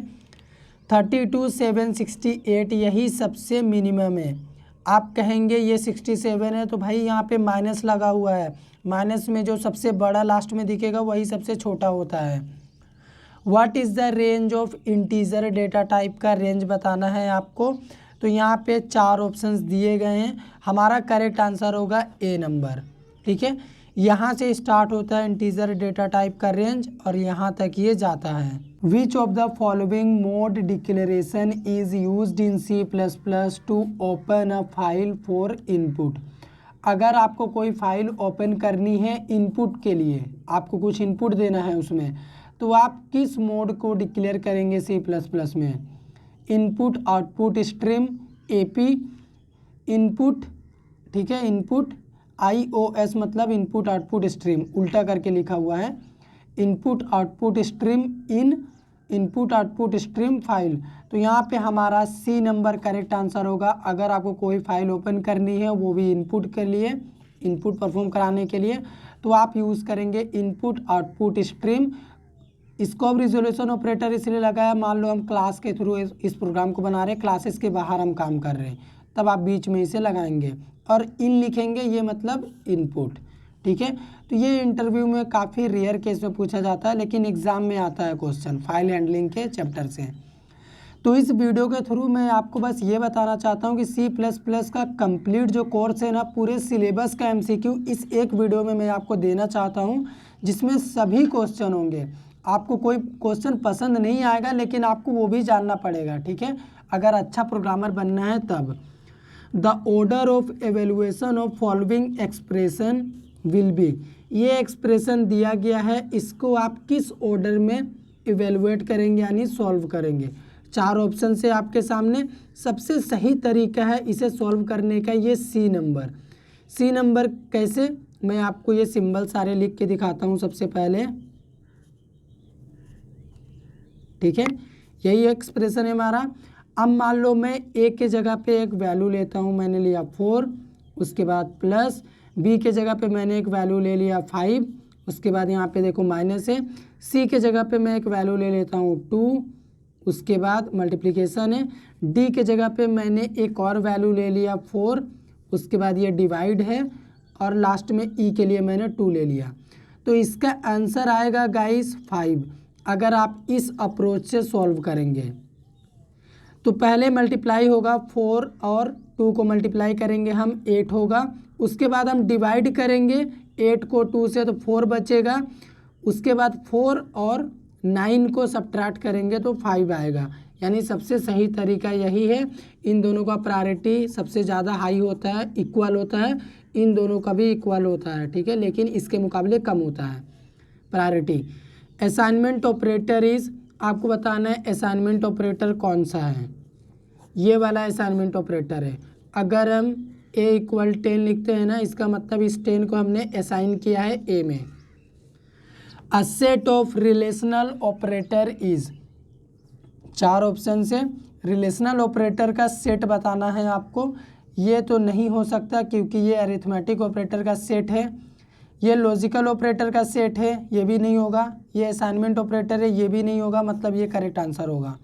32,768 यही सबसे मिनिमम है। आप कहेंगे ये 67 है तो भाई यहाँ पे माइनस लगा हुआ है, माइनस में जो सबसे बड़ा लास्ट में दिखेगा वही सबसे छोटा होता है। What is the range of integer data type का रेंज बताना है आपको। तो यहाँ पे 4 ऑप्शंस दिए गए हैं, हमारा करेक्ट आंसर होगा ए नंबर, ठीक है। यहाँ से स्टार्ट होता है इंटीजर डेटा टाइप का रेंज और यहाँ तक ये जाता है। Which of the following mode declaration is used in C++ to open a file for input. अगर आपको कोई फाइल ओपन करनी है इनपुट के लिए, आपको कुछ इनपुट देना है उसमें, तो आप किस मोड को डिक्लेयर करेंगे C++ में। Input output stream AP input, ठीक है। इनपुट IOS मतलब इनपुट आउटपुट स्ट्रीम, उल्टा करके लिखा हुआ है। Input output stream input output stream file. तो यहाँ पे हमारा C नंबर करेक्ट आंसर होगा। अगर आपको कोई फाइल ओपन करनी है वो भी इनपुट के लिए, इनपुट परफॉर्म कराने के लिए, तो आप यूज़ करेंगे input output stream. Scope resolution operator इसलिए लगाया, मान लो हम क्लास के थ्रू इस प्रोग्राम को बना रहे हैं, क्लासेस के बाहर हम काम कर रहे हैं, तब आप बीच में इसे लगाएंगे और इन लिखेंगे, ये मतलब इनपुट, ठीक है। तो ये इंटरव्यू में काफ़ी रेयर केस में पूछा जाता है, लेकिन एग्जाम में आता है क्वेश्चन फाइल हैंडलिंग के चैप्टर से। तो इस वीडियो के थ्रू मैं आपको बस ये बताना चाहता हूँ कि C++ का कंप्लीट जो कोर्स है ना, पूरे सिलेबस का MCQ इस एक वीडियो में मैं आपको देना चाहता हूँ, जिसमें सभी क्वेश्चन होंगे। आपको कोई क्वेश्चन पसंद नहीं आएगा लेकिन आपको वो भी जानना पड़ेगा, ठीक है, अगर अच्छा प्रोग्रामर बनना है तब। The order of evaluation of following expression will be, ये एक्सप्रेशन दिया गया है, इसको आप किस ऑर्डर में इवेलुएट करेंगे यानी सॉल्व करेंगे। 4 ऑप्शन से आपके सामने, सबसे सही तरीका है इसे सॉल्व करने का ये C नंबर। C नंबर कैसे, मैं आपको ये सिंबल सारे लिख के दिखाता हूँ सबसे पहले, ठीक है। यही एक्सप्रेशन है हमारा। अब मान लो मैं A के जगह पे एक वैल्यू लेता हूँ, मैंने लिया 4, उसके बाद प्लस B के जगह पे मैंने एक वैल्यू ले लिया 5, उसके बाद यहाँ पे देखो माइनस है। C के जगह पे मैं एक वैल्यू ले लेता हूँ 2, उसके बाद मल्टीप्लिकेशन है। D के जगह पे मैंने एक और वैल्यू ले लिया 4, उसके बाद ये डिवाइड है और लास्ट में E के लिए मैंने 2 ले लिया। तो इसका आंसर आएगा गाइस 5, अगर आप इस अप्रोच से सॉल्व करेंगे। तो पहले मल्टीप्लाई होगा 4 और 2 को मल्टीप्लाई करेंगे हम, 8 होगा। उसके बाद हम डिवाइड करेंगे 8 को 2 से तो 4 बचेगा। उसके बाद 4 और 9 को सब्ट्रैक्ट करेंगे तो 5 आएगा। यानी सबसे सही तरीका यही है। इन दोनों का प्रायोरिटी सबसे ज़्यादा हाई होता है, इक्वल होता है, इन दोनों का भी इक्वल होता है, ठीक है, लेकिन इसके मुकाबले कम होता है प्रायोरिटी। असाइनमेंट ऑपरेटर इज, आपको बताना है असाइनमेंट ऑपरेटर कौन सा है। ये वाला असाइनमेंट ऑपरेटर है। अगर हम A = 10 लिखते हैं ना, इसका मतलब इस 10 को हमने असाइन किया है A में। अ set of relational operator is, 4 option से रिलेशनल ऑपरेटर का सेट बताना है आपको। ये तो नहीं हो सकता क्योंकि ये अरिथमेटिक ऑपरेटर का सेट है। ये लॉजिकल ऑपरेटर का सेट है, ये भी नहीं होगा। ये असाइनमेंट ऑपरेटर है, ये भी नहीं होगा, मतलब ये करेक्ट आंसर होगा,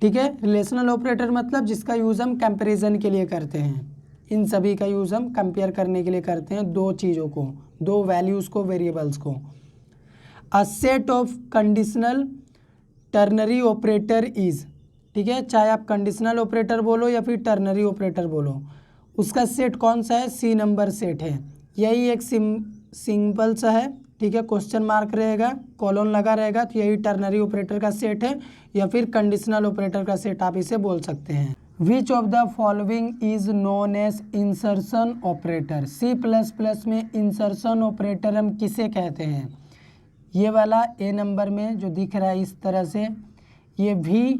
ठीक है। रिलेशनल ऑपरेटर मतलब जिसका यूज़ हम कंपैरिजन के लिए करते हैं, इन सभी का यूज़ हम कंपेयर करने के लिए करते हैं, 2 चीज़ों को, 2 वैल्यूज़ को, वेरिएबल्स को। अ set of conditional ternary operator is, ठीक है, चाहे आप कंडीशनल ऑपरेटर बोलो या फिर टर्नरी ऑपरेटर बोलो, उसका सेट कौन सा है, C नंबर सेट है। यही एक सिंपल सा है, ठीक है, क्वेश्चन मार्क रहेगा, कॉलन लगा रहेगा, तो यही टर्नरी ऑपरेटर का सेट है या फिर कंडीशनल ऑपरेटर का सेट आप इसे बोल सकते हैं। Which of the following is known as insertion operator. C++ में इंसर्शन ऑपरेटर हम किसे कहते हैं। ये वाला A नंबर में जो दिख रहा है इस तरह से, ये V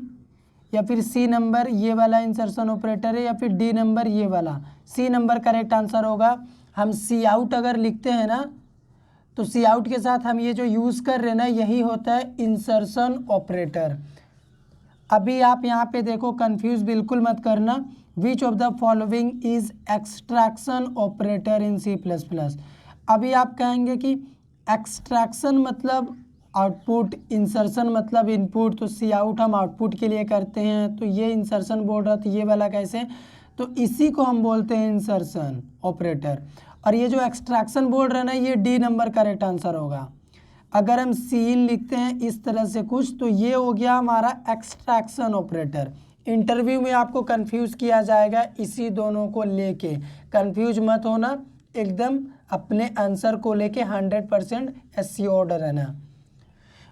या फिर C नंबर, ये वाला इंसर्शन ऑपरेटर है, या फिर D नंबर, ये वाला। C नंबर करेक्ट आंसर होगा। हम C आउट अगर लिखते हैं ना तो सी आउट के साथ हम ये जो यूज़ कर रहे हैं ना, यही होता है इंसर्शन ऑपरेटर। अभी आप यहाँ पे देखो, कंफ्यूज बिल्कुल मत करना। Which of the following is extraction operator in C plus plus. अभी आप कहेंगे कि एक्सट्रैक्शन मतलब आउटपुट, इंसर्शन मतलब इनपुट, तो सी आउट हम आउटपुट के लिए करते हैं, तो ये इंसर्शन बोल रहा था, ये वाला कैसे, तो इसी को हम बोलते हैं इंसर्शन ऑपरेटर। और ये जो एक्सट्रैक्शन बोल रहे हैं ना, ये डी नंबर करेक्ट आंसर होगा। अगर हम सीन लिखते हैं इस तरह से कुछ, तो ये हो गया हमारा एक्सट्रैक्शन ऑपरेटर। इंटरव्यू में आपको कंफ्यूज किया जाएगा इसी दोनों को लेके, कंफ्यूज मत होना, एकदम अपने आंसर को लेके 100% एश्योर्ड रहना।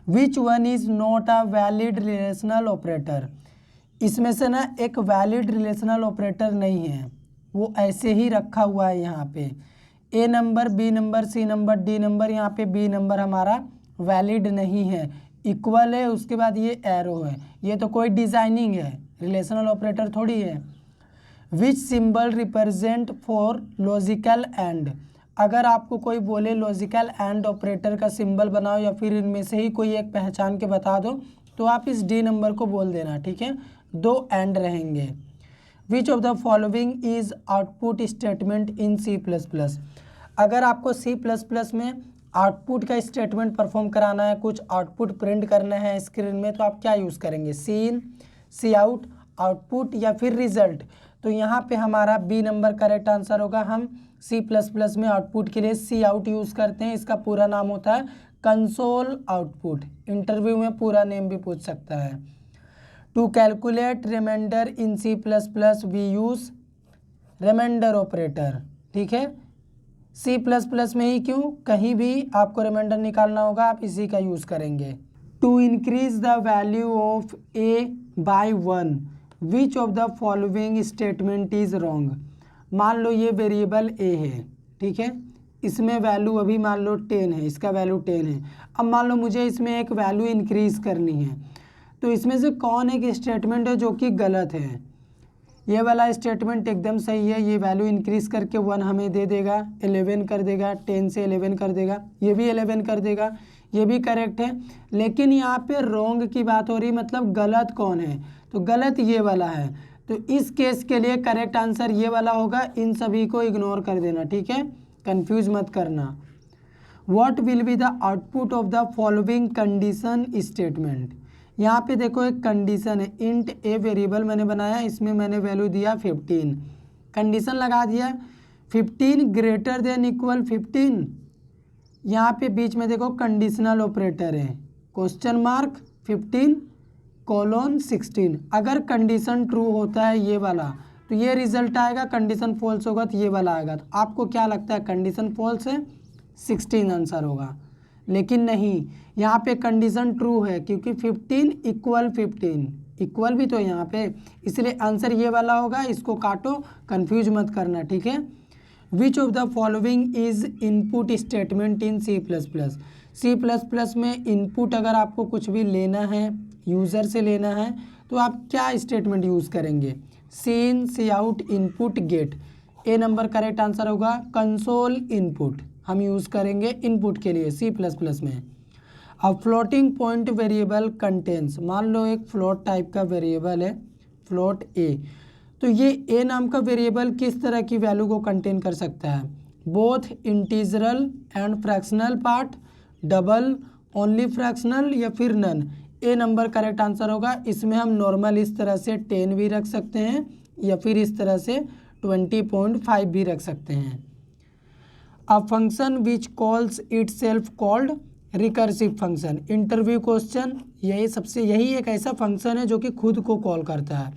Which one is not a valid relational operator. इसमें से ना एक वैलिड रिलेशनल ऑपरेटर नहीं है, वो ऐसे ही रखा हुआ है यहाँ पे। A number, B number, C number, D number, यहाँ पे बी नंबर हमारा वैलिड नहीं है, इक्वल है, उसके बाद ये एरो है, ये तो कोई डिजाइनिंग है, रिलेशनल ऑपरेटर थोड़ी है। विच symbol represent for logical and. अगर आपको कोई बोले लॉजिकल एंड ऑपरेटर का सिंबल बनाओ या फिर इनमें से ही कोई एक पहचान के बता दो, तो आप इस डी नंबर को बोल देना, ठीक है, 2 एंड रहेंगे। Which of the following is output statement in C plus plus. अगर आपको सी प्लस प्लस में आउटपुट का स्टेटमेंट परफॉर्म कराना है, कुछ आउटपुट प्रिंट करना है स्क्रीन में, तो आप क्या यूज़ करेंगे, सीन, सी आउट, आउटपुट या फिर रिजल्ट। तो यहाँ पे हमारा बी नंबर करेक्ट आंसर होगा। हम सी प्लस प्लस में आउटपुट के लिए सी आउट यूज़ करते हैं, इसका पूरा नाम होता है कंसोल आउटपुट। इंटरव्यू में पूरा नेम भी पूछ सकता है। To calculate remainder in C plus plus we use remainder operator, ठीक है, सी प्लस प्लस में ही क्यों, कहीं भी आपको रिमाइंडर निकालना होगा आप इसी का यूज़ करेंगे। To increase the value of A by 1 which of the following statement is wrong. मान लो ये वेरिएबल ए है, ठीक है, इसमें वैल्यू अभी मान लो 10 है, इसका वैल्यू 10 है। अब मान लो मुझे इसमें एक वैल्यू इंक्रीज करनी है, तो इसमें से कौन एक स्टेटमेंट है जो कि गलत है। ये वाला स्टेटमेंट एकदम सही है, ये वैल्यू इंक्रीज करके 1 हमें दे देगा, 11 कर देगा, 10 से 11 कर देगा, ये भी 11 कर देगा, ये भी करेक्ट है। लेकिन यहाँ पे रॉन्ग की बात हो रही, मतलब गलत कौन है, तो गलत ये वाला है। तो इस केस के लिए करेक्ट आंसर ये वाला होगा, इन सभी को इग्नोर कर देना, ठीक है, कंफ्यूज मत करना। What will be the output of the following condition statement. यहाँ पे देखो एक कंडीशन है, इंट ए वेरिएबल मैंने बनाया, इसमें मैंने वैल्यू दिया 15, कंडीशन लगा दिया 15 ग्रेटर देन इक्वल 15। यहाँ पे बीच में देखो कंडीशनल ऑपरेटर है, क्वेश्चन मार्क 15:16। अगर कंडीशन ट्रू होता है ये वाला, तो ये रिजल्ट आएगा, कंडीशन फॉल्स होगा तो ये वाला आएगा। तो आपको क्या लगता है, कंडीशन फॉल्स है, 16 आंसर होगा। लेकिन नहीं, यहाँ पे कंडीशन ट्रू है, क्योंकि 15 = 15, इक्वल भी तो यहाँ पे, इसलिए आंसर ये वाला होगा। इसको काटो, कंफ्यूज मत करना, ठीक है। Which of the following is input statement in C plus plus. C plus plus में इनपुट अगर आपको कुछ भी लेना है, यूज़र से लेना है, तो आप क्या स्टेटमेंट यूज़ करेंगे, सीन, सी आउट, इनपुट, गेट। ए नंबर करेक्ट आंसर होगा कंसोल इनपुट, हम यूज़ करेंगे इनपुट के लिए सी प्लस प्लस में। अब फ्लोटिंग पॉइंट वेरिएबल कंटेंस, मान लो एक फ्लोट टाइप का वेरिएबल है, फ्लोट ए, तो ये ए नाम का वेरिएबल किस तरह की वैल्यू को कंटेन कर सकता है, both integral and fractional part, double, only fractional या फिर none. A number correct answer होगा। इसमें हम नॉर्मल इस तरह से 10 भी रख सकते हैं या फिर इस तरह से 20.5 भी रख सकते हैं। A function which calls it self called recursive function. Interview question, यही एक ऐसा फंक्शन है जो कि खुद को कॉल करता है।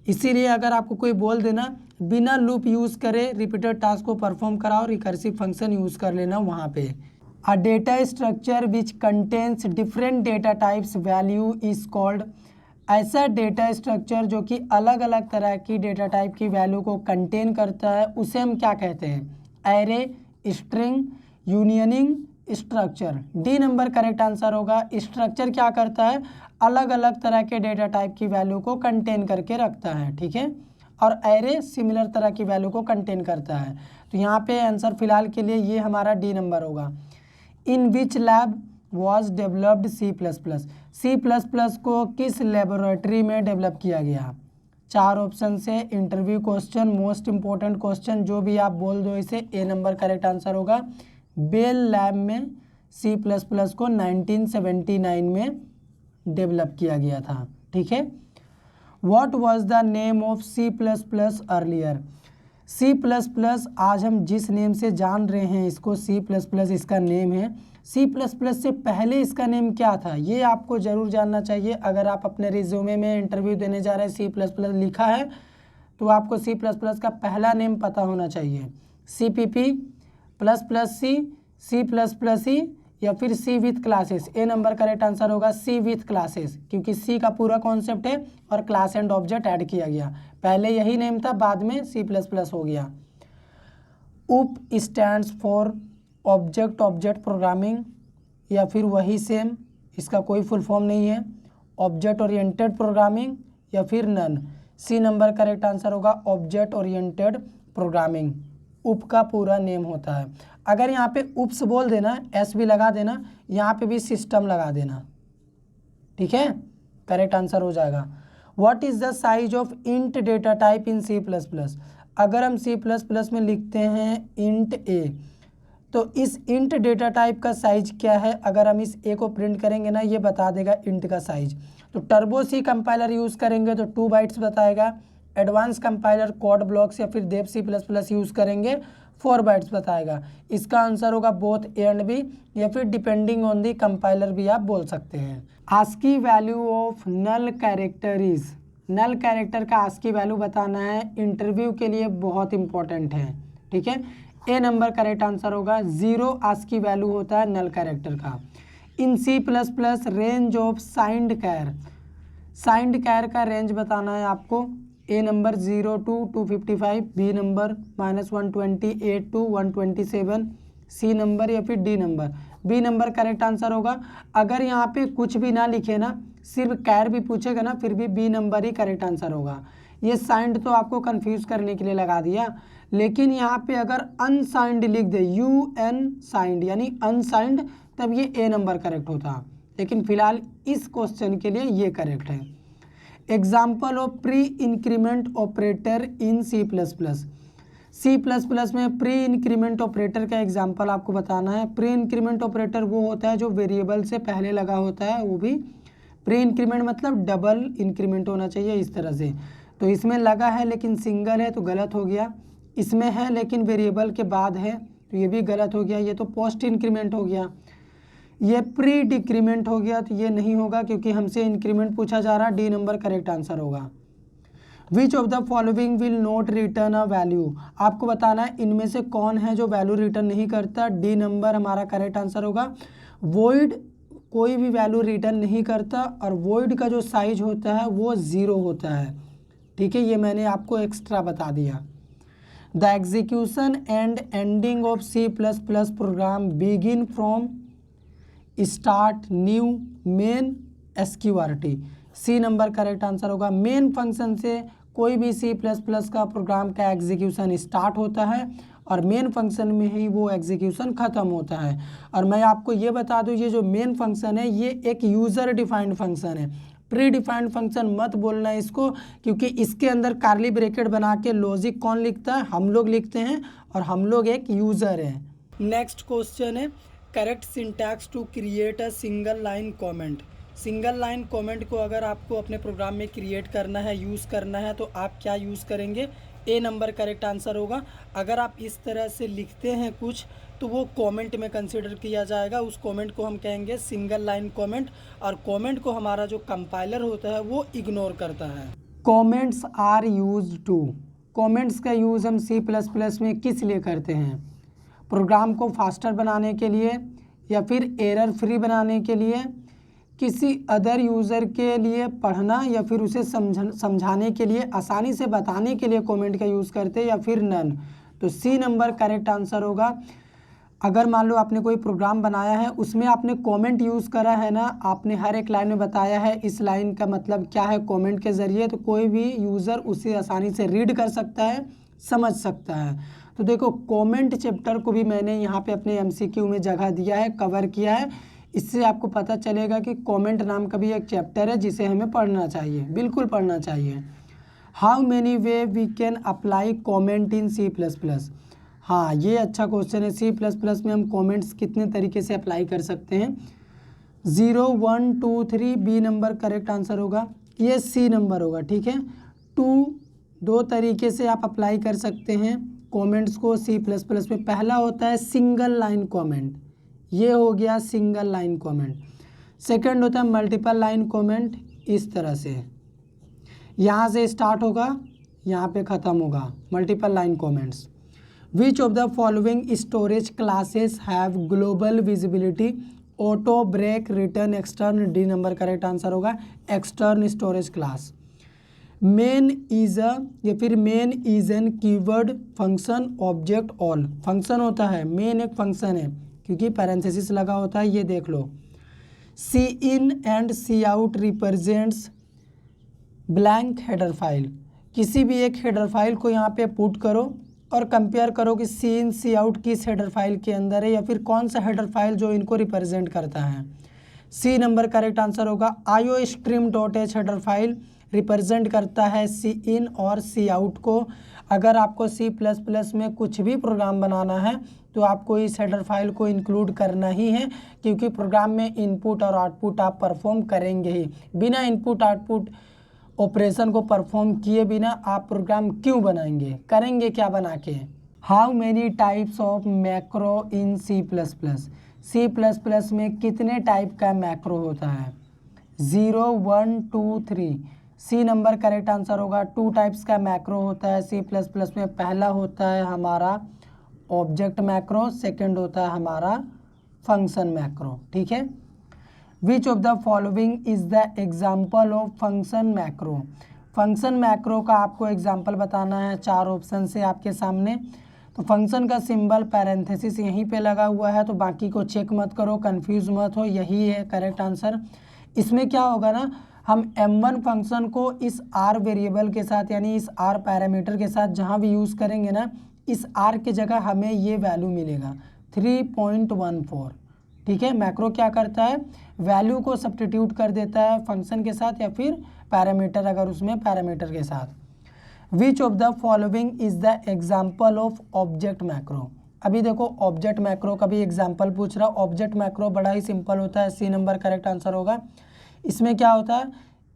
इसीलिए अगर आपको कोई बोल देना बिना लूप यूज़ करे रिपीटेड टास्क को परफॉर्म कराओ, रिकर्सिव फंक्शन यूज़ कर लेना वहाँ पे। A data structure which contains different data types value is called. ऐसा डेटा स्ट्रक्चर जो कि अलग अलग तरह की डेटा टाइप की वैल्यू को कंटेन करता है, उसे हम क्या कहते हैं, array, string, unioning, structure. D number correct answer होगा। स्ट्रक्चर क्या करता है, अलग अलग तरह के डेटा टाइप की वैल्यू को कंटेन करके रखता है, ठीक है, और एरे सिमिलर तरह की वैल्यू को कंटेन करता है। तो यहाँ पे आंसर फिलहाल के लिए ये हमारा डी नंबर होगा। In which lab was developed C plus plus, C plus plus को किस लेबोरेटरी में डेवलप किया गया। 4 ऑप्शन से interview question, most important question, जो भी आप बोल दो इसे, ए नंबर करेक्ट आंसर होगा। बेल लैब में सी प्लस प्लस को 1979 में डेवलप किया गया था। ठीक है। What was the name of C plus plus earlier, C plus plus आज हम जिस नेम से जान रहे हैं इसको, सी प्लस प्लस इसका नेम है। सी प्लस प्लस से पहले इसका नेम क्या था, ये आपको ज़रूर जानना चाहिए। अगर आप अपने रिज्यूमे में इंटरव्यू देने जा रहे हैं सी प्लस प्लस लिखा है तो आपको सी प्लस प्लस का पहला नेम पता होना चाहिए। CPP plus plus C plus plus E, या फिर C with classes. A number correct answer होगा सी विथ क्लासेस, क्योंकि सी का पूरा कॉन्सेप्ट है और क्लास एंड ऑब्जेक्ट ऐड किया गया। पहले यही नेम था, बाद में सी प्लस प्लस हो गया। उप stands for object object programming, या फिर वही सेम, इसका कोई फुल फॉर्म नहीं है। ऑब्जेक्ट ओरिएंटेड प्रोग्रामिंग या फिर none. C number correct answer होगा ऑब्जेक्ट ओरिएंटेड प्रोग्रामिंग, उप का पूरा नेम होता है। अगर यहाँ पे उप्स बोल देना, एस भी लगा देना, यहाँ पे भी सिस्टम लगा देना। ठीक है, करेक्ट आंसर हो जाएगा। What is the size of int data type in C plus plus, अगर हम सी प्लस प्लस में लिखते हैं इंट ए, तो इस इंट डेटा टाइप का साइज क्या है। अगर हम इस ए को प्रिंट करेंगे ना, ये बता देगा इंट का साइज। तो टर्बो सी कंपाइलर यूज़ करेंगे तो 2 बाइट्स बताएगा। एडवांस कंपाइलर कोड ब्लॉक्स या फिर देव सी प्लस प्लस यूज़ करेंगे 4 बाइट्स बताएगा। इसका आंसर होगा बोथ ए एंड बी, या फिर डिपेंडिंग ऑन दी कंपाइलर भी आप बोल सकते हैं। ASCII value of null character is, null character का आस्की वैल्यू बताना है, इंटरव्यू के लिए बहुत इंपॉर्टेंट है। ठीक है, ए नंबर करेक्ट आंसर होगा। 0 आस्की वैल्यू होता है नल कैरेक्टर का। In C plus plus range of signed char, signed char का रेंज बताना है आपको। A number 0 to 255, B number -128 to 127, C number या फिर D number. B number correct answer होगा। अगर यहाँ पे कुछ भी ना लिखे ना, सिर्फ कैर भी पूछेगा ना, फिर भी बी नंबर ही करेक्ट आंसर होगा। ये साइंड तो आपको कंफ्यूज करने के लिए लगा दिया, लेकिन यहाँ पे अगर अनसाइंड लिख दे, UN साइंड यानी अनसाइंड, तब ये ए नंबर करेक्ट होता। लेकिन फिलहाल इस क्वेश्चन के लिए ये करेक्ट है। Example of pre increment operator in C plus plus, C plus plus में प्री इंक्रीमेंट ऑपरेटर का एग्जाम्पल आपको बताना है। प्री इंक्रीमेंट ऑपरेटर वो होता है जो वेरिएबल से पहले लगा होता है, वो भी प्री इंक्रीमेंट मतलब डबल इंक्रीमेंट होना चाहिए इस तरह से। तो इसमें लगा है लेकिन सिंगल है तो गलत हो गया, इसमें है लेकिन वेरिएबल के बाद है तो ये भी गलत हो गया, ये तो पोस्ट इंक्रीमेंट हो गया। ये प्री डिक्रीमेंट हो गया तो ये नहीं होगा क्योंकि हमसे इंक्रीमेंट पूछा जा रहा है। डी नंबर करेक्ट आंसर होगा। विच of the following will not return a value, आपको बताना है इनमें से कौन है जो वैल्यू रिटर्न नहीं करता। डी नंबर हमारा करेक्ट आंसर होगा। वॉइड कोई भी वैल्यू रिटर्न नहीं करता और वॉइड का जो साइज होता है वो 0 होता है। ठीक है, ये मैंने आपको एक्स्ट्रा बता दिया। The execution and ending of C plus plus program begin from start new main SQRT। C number correct answer होगा। मेन फंक्शन से कोई भी सी प्लस प्लस का प्रोग्राम का एग्जीक्यूशन स्टार्ट होता है और मेन फंक्शन में ही वो एग्जीक्यूशन ख़त्म होता है। और मैं आपको ये बता दूँ, ये जो मेन फंक्शन है ये एक यूज़र डिफाइंड फंक्शन है। प्री डिफाइंड फंक्शन मत बोलना इसको, क्योंकि इसके अंदर कार्ली ब्रैकेट बना के लॉजिक कौन लिखता है, हम लोग लिखते हैं और हम लोग एक यूज़र हैं। नेक्स्ट क्वेश्चन है correct syntax to create a single line comment. Single line comment को अगर आपको अपने प्रोग्राम में क्रिएट करना है, यूज़ करना है, तो आप क्या यूज़ करेंगे। ए नंबर करेक्ट आंसर होगा। अगर आप इस तरह से लिखते हैं कुछ तो वो कमेंट में कंसिडर किया जाएगा। उस कमेंट को हम कहेंगे सिंगल लाइन कमेंट, और कमेंट को हमारा जो कंपाइलर होता है वो इग्नोर करता है। Comments are use to, comments का यूज़ हम सी प्लस प्लस में किस लिए करते हैं। प्रोग्राम को फास्टर बनाने के लिए, या फिर एरर फ्री बनाने के लिए, किसी अदर यूज़र के लिए पढ़ना, या फिर उसे समझाने के लिए, आसानी से बताने के लिए कमेंट का यूज़ करते हैं, या फिर नन। तो सी नंबर करेक्ट आंसर होगा। अगर मान लो आपने कोई प्रोग्राम बनाया है, उसमें आपने कमेंट यूज़ करा है ना, आपने हर एक लाइन में बताया है इस लाइन का मतलब क्या है कमेंट के ज़रिए, तो कोई भी यूज़र उसे आसानी से रीड कर सकता है, समझ सकता है। तो देखो कमेंट चैप्टर को भी मैंने यहाँ पे अपने एमसीक्यू में जगह दिया है, कवर किया है। इससे आपको पता चलेगा कि कमेंट नाम का भी एक चैप्टर है जिसे हमें पढ़ना चाहिए, बिल्कुल पढ़ना चाहिए। How many way we can apply comment in C++। हाँ, ये अच्छा क्वेश्चन है। C++ में हम कमेंट्स कितने तरीके से अप्लाई कर सकते हैं? 0 1 2 3 बी नंबर करेक्ट आंसर होगा, ये सी नंबर होगा, ठीक है। 2 तरीके से आप अप्लाई कर सकते हैं कमेंट्स को C++ में। पहला होता है सिंगल लाइन कमेंट, ये हो गया सिंगल लाइन कमेंट। सेकंड होता है मल्टीपल लाइन कमेंट, इस तरह से यहाँ से स्टार्ट होगा, यहाँ पे ख़त्म होगा, multiple line comments. Which of the following storage classes have global visibility? Auto, break, return, extern. D number correct answer होगा, extern storage class. Main is a या फिर main is an keyword function object all. Function होता है, main एक function है क्योंकि parenthesis लगा होता है, ये देख लो। C in and C out represents blank header file. किसी भी एक हेडर फाइल को यहाँ पे पुट करो और कंपेयर करो कि सी इन सी आउट किस हेडर फाइल के अंदर है या फिर कौन सा हेडर फाइल जो इनको रिप्रेजेंट करता है। सी नंबर करेक्ट आंसर होगा, IO stream dot H header file represent करता है सी इन और सी आउट को। अगर आपको C++ में कुछ भी प्रोग्राम बनाना है तो आपको इस हेडर फाइल को इंक्लूड करना ही है, क्योंकि प्रोग्राम में इनपुट और आउटपुट आप परफॉर्म करेंगे ही। बिना इनपुट आउटपुट ऑपरेशन को परफॉर्म किए बिना आप प्रोग्राम क्यों बनाएंगे, करेंगे क्या बना के। How many types of macro in C++। C++ में कितने टाइप का मैक्रो होता है? 0 1 2 3। सी नंबर करेक्ट आंसर होगा, 2 टाइप्स का मैक्रो होता है C++ में। पहला होता है हमारा ऑब्जेक्ट मैक्रो, सेकंड होता है हमारा फंक्शन मैक्रो, ठीक है। Which of the following is the example of function macro. Function macro का आपको एग्जाम्पल बताना है, 4 ऑप्शन से आपके सामने। तो फंक्शन का सिंबल पैरेंथेसिस यहीं पे लगा हुआ है, तो बाकी को चेक मत करो, कंफ्यूज मत हो, यही है करेक्ट आंसर। इसमें क्या होगा ना, हम m1 फंक्शन को इस r वेरिएबल के साथ यानी इस r पैरामीटर के साथ जहाँ भी यूज़ करेंगे ना, इस r के जगह हमें ये वैल्यू मिलेगा 3.14, ठीक है। मैक्रो क्या करता है, वैल्यू को सब्स्टिट्यूट कर देता है फंक्शन के साथ या फिर पैरामीटर अगर उसमें पैरामीटर के साथ। विच of the following is the example of object macro. अभी देखो ऑब्जेक्ट मैक्रो का भी एग्जाम्पल पूछ रहा है। ऑब्जेक्ट मैक्रो बड़ा ही सिंपल होता है, सी नंबर करेक्ट आंसर होगा। इसमें क्या होता है,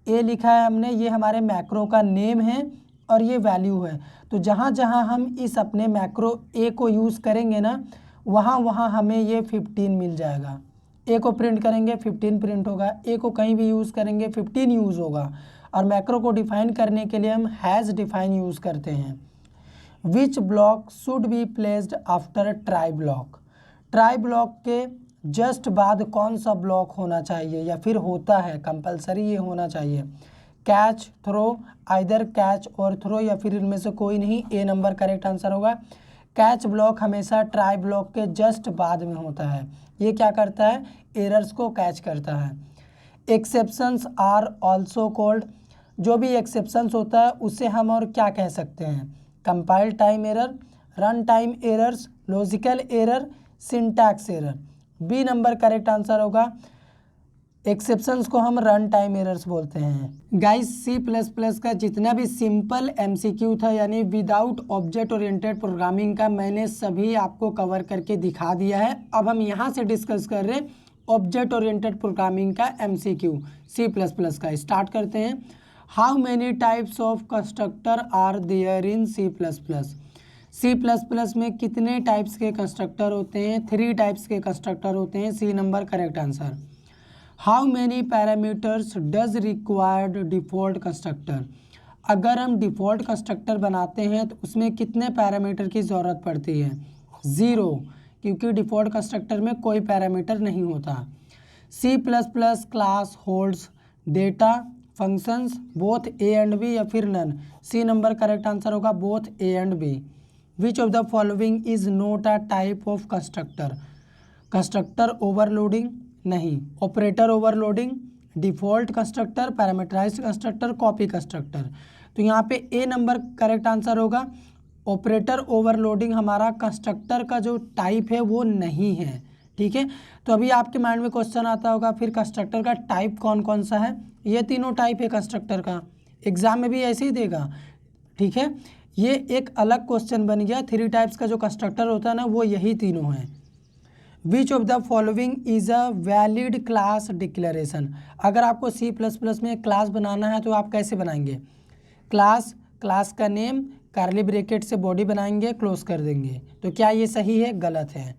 ए लिखा है हमने, ये हमारे मैक्रो का नेम है और ये वैल्यू है। तो जहाँ जहाँ हम इस अपने मैक्रो ए को यूज़ करेंगे ना, वहाँ वहाँ हमें ये 15 मिल जाएगा। ए को प्रिंट करेंगे 15 प्रिंट होगा, ए को कहीं भी यूज़ करेंगे 15 यूज़ होगा। और मैक्रो को डिफाइन करने के लिए हम हैज़ डिफाइन यूज़ करते हैं। Which block should be placed after try block. Try block के जस्ट बाद कौन सा ब्लॉक होना चाहिए या फिर होता है, कंपलसरी ये होना चाहिए। कैच, थ्रो, आइदर कैच और थ्रो या फिर इनमें से कोई नहीं, ए नंबर करेक्ट आंसर होगा। कैच ब्लॉक हमेशा ट्राई ब्लॉक के जस्ट बाद में होता है। ये क्या करता है, एरर्स को कैच करता है। Exceptions are also called. जो भी एक्सेप्शंस होता है उसे हम और क्या कह सकते हैं, compile time error, run time errors, logical error, syntax error. B number correct answer होगा, एक्सेप्शंस को हम रन टाइम एरर्स बोलते हैं। गाइस C++ का जितना भी सिंपल MCQ था यानी विदाउट ऑब्जेक्ट ओरिएंटेड प्रोग्रामिंग का, मैंने सभी आपको कवर करके दिखा दिया है। अब हम यहाँ से डिस्कस कर रहे हैं ऑब्जेक्ट ओरिएंटेड प्रोग्रामिंग का MCQ C++ का। स्टार्ट करते हैं। How many types of constructor are there in C++। C++ में कितने टाइप्स के कंस्ट्रक्टर होते हैं? 3 टाइप्स के कंस्ट्रक्टर होते हैं, C number correct answer. How many parameters does required default constructor. अगर हम डिफ़ॉल्ट कंस्ट्रक्टर बनाते हैं तो उसमें कितने पैरामीटर की ज़रूरत पड़ती है? 0, क्योंकि डिफ़ॉल्ट कंस्ट्रक्टर में कोई पैरामीटर नहीं होता। C++ class holds data functions both A and B या फिर none. C number correct answer होगा, both A and B. Which of the following is not a type of constructor. Constructor overloading नहीं, operator overloading, default constructor, parameterized constructor, copy constructor. तो यहाँ पे A number correct answer होगा, operator overloading हमारा constructor का जो type है वो नहीं है, ठीक है। तो अभी आपके माइंड में क्वेश्चन आता होगा फिर कंस्ट्रक्टर का टाइप कौन कौन सा है। ये तीनों टाइप है कंस्ट्रक्टर का, एग्जाम में भी ऐसे ही देगा, ठीक है। ये एक अलग क्वेश्चन बन गया, 3 टाइप्स का जो कंस्ट्रक्टर होता है ना वो यही तीनों हैं। Which of the following is a valid class declaration. अगर आपको C++ में क्लास बनाना है तो आप कैसे बनाएंगे, क्लास का नेम कर्ली ब्रैकेट से बॉडी बनाएंगे, क्लोज कर देंगे। तो क्या ये सही है, गलत है।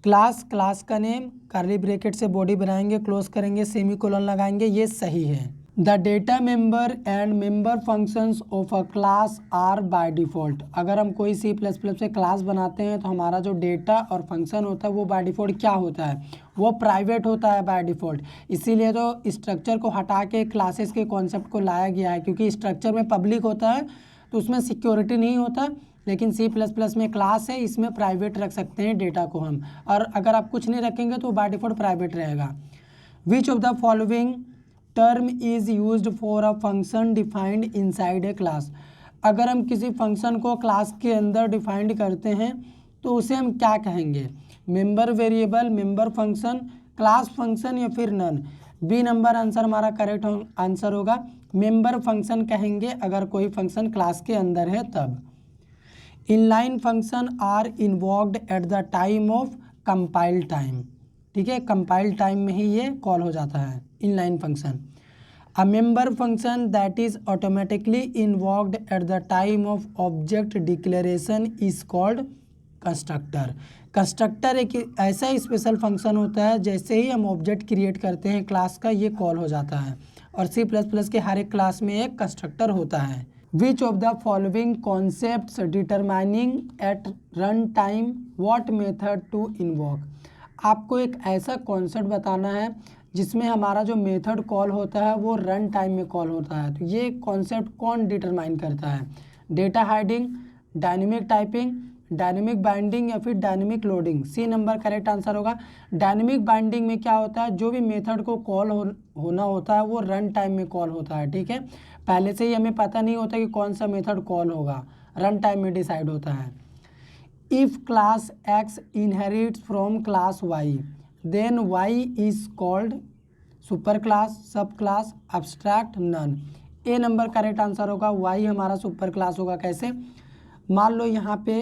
क्लास का नेम कर्ली ब्रैकेट से बॉडी बनाएंगे, क्लोज करेंगे, सेमीकोलन लगाएंगे, ये सही है। The data member and member functions of a class are by default. अगर हम कोई C++ से क्लास बनाते हैं तो हमारा जो डेटा और फंक्शन होता है वो बाय डिफ़ॉल्ट क्या होता है, वो प्राइवेट होता है बाय डिफ़ॉल्ट। इसीलिए तो स्ट्रक्चर को हटा के क्लासेस के कॉन्सेप्ट को लाया गया है, क्योंकि स्ट्रक्चर में पब्लिक होता है तो उसमें सिक्योरिटी नहीं होता, लेकिन C++ में क्लास है, इसमें प्राइवेट रख सकते हैं डेटा को हम, और अगर आप कुछ नहीं रखेंगे तो बाय डिफ़ॉल्ट प्राइवेट रहेगा। विच of the following term is used for a function defined inside a class. अगर हम किसी फंक्शन को क्लास के अंदर डिफाइंड करते हैं तो उसे हम क्या कहेंगे, member variable, member function, class function या फिर नन। बी नंबर आंसर हमारा करेक्ट आंसर होगा, मेंबर फंक्शन कहेंगे अगर कोई फंक्शन क्लास के अंदर है तब। Inline function are invoked at the time of compile time, ठीक है, कंपाइल टाइम में ही ये कॉल हो जाता है inline function. A member function that is automatically invoked at the time of object declaration is called constructor. Constructor एक ऐसा special function होता है जैसे ही हम ऑब्जेक्ट क्रिएट करते हैं क्लास का, ये कॉल हो जाता है, और C++ के हर एक क्लास में एक कंस्ट्रक्टर होता है। Which of the following concepts determining at run time what method to invoke. आपको एक ऐसा कॉन्सेप्ट बताना है जिसमें हमारा जो मेथड कॉल होता है वो रन टाइम में कॉल होता है। तो ये कॉन्सेप्ट कौन डिटरमाइन करता है, data hiding, dynamic typing, dynamic binding या फिर dynamic loading. C number correct answer होगा। डायनेमिक बाइंडिंग में क्या होता है, जो भी मेथड को कॉल होना होता है वो रन टाइम में कॉल होता है, ठीक है। पहले से ही हमें पता नहीं होता कि कौन सा मेथड कॉल होगा, रन टाइम में डिसाइड होता है। If class X inherits from class Y, then Y is called super class, सब क्लास, abstract, none। ए नंबर करेक्ट आंसर होगा, Y हमारा सुपर क्लास होगा। कैसे, मान लो यहाँ पे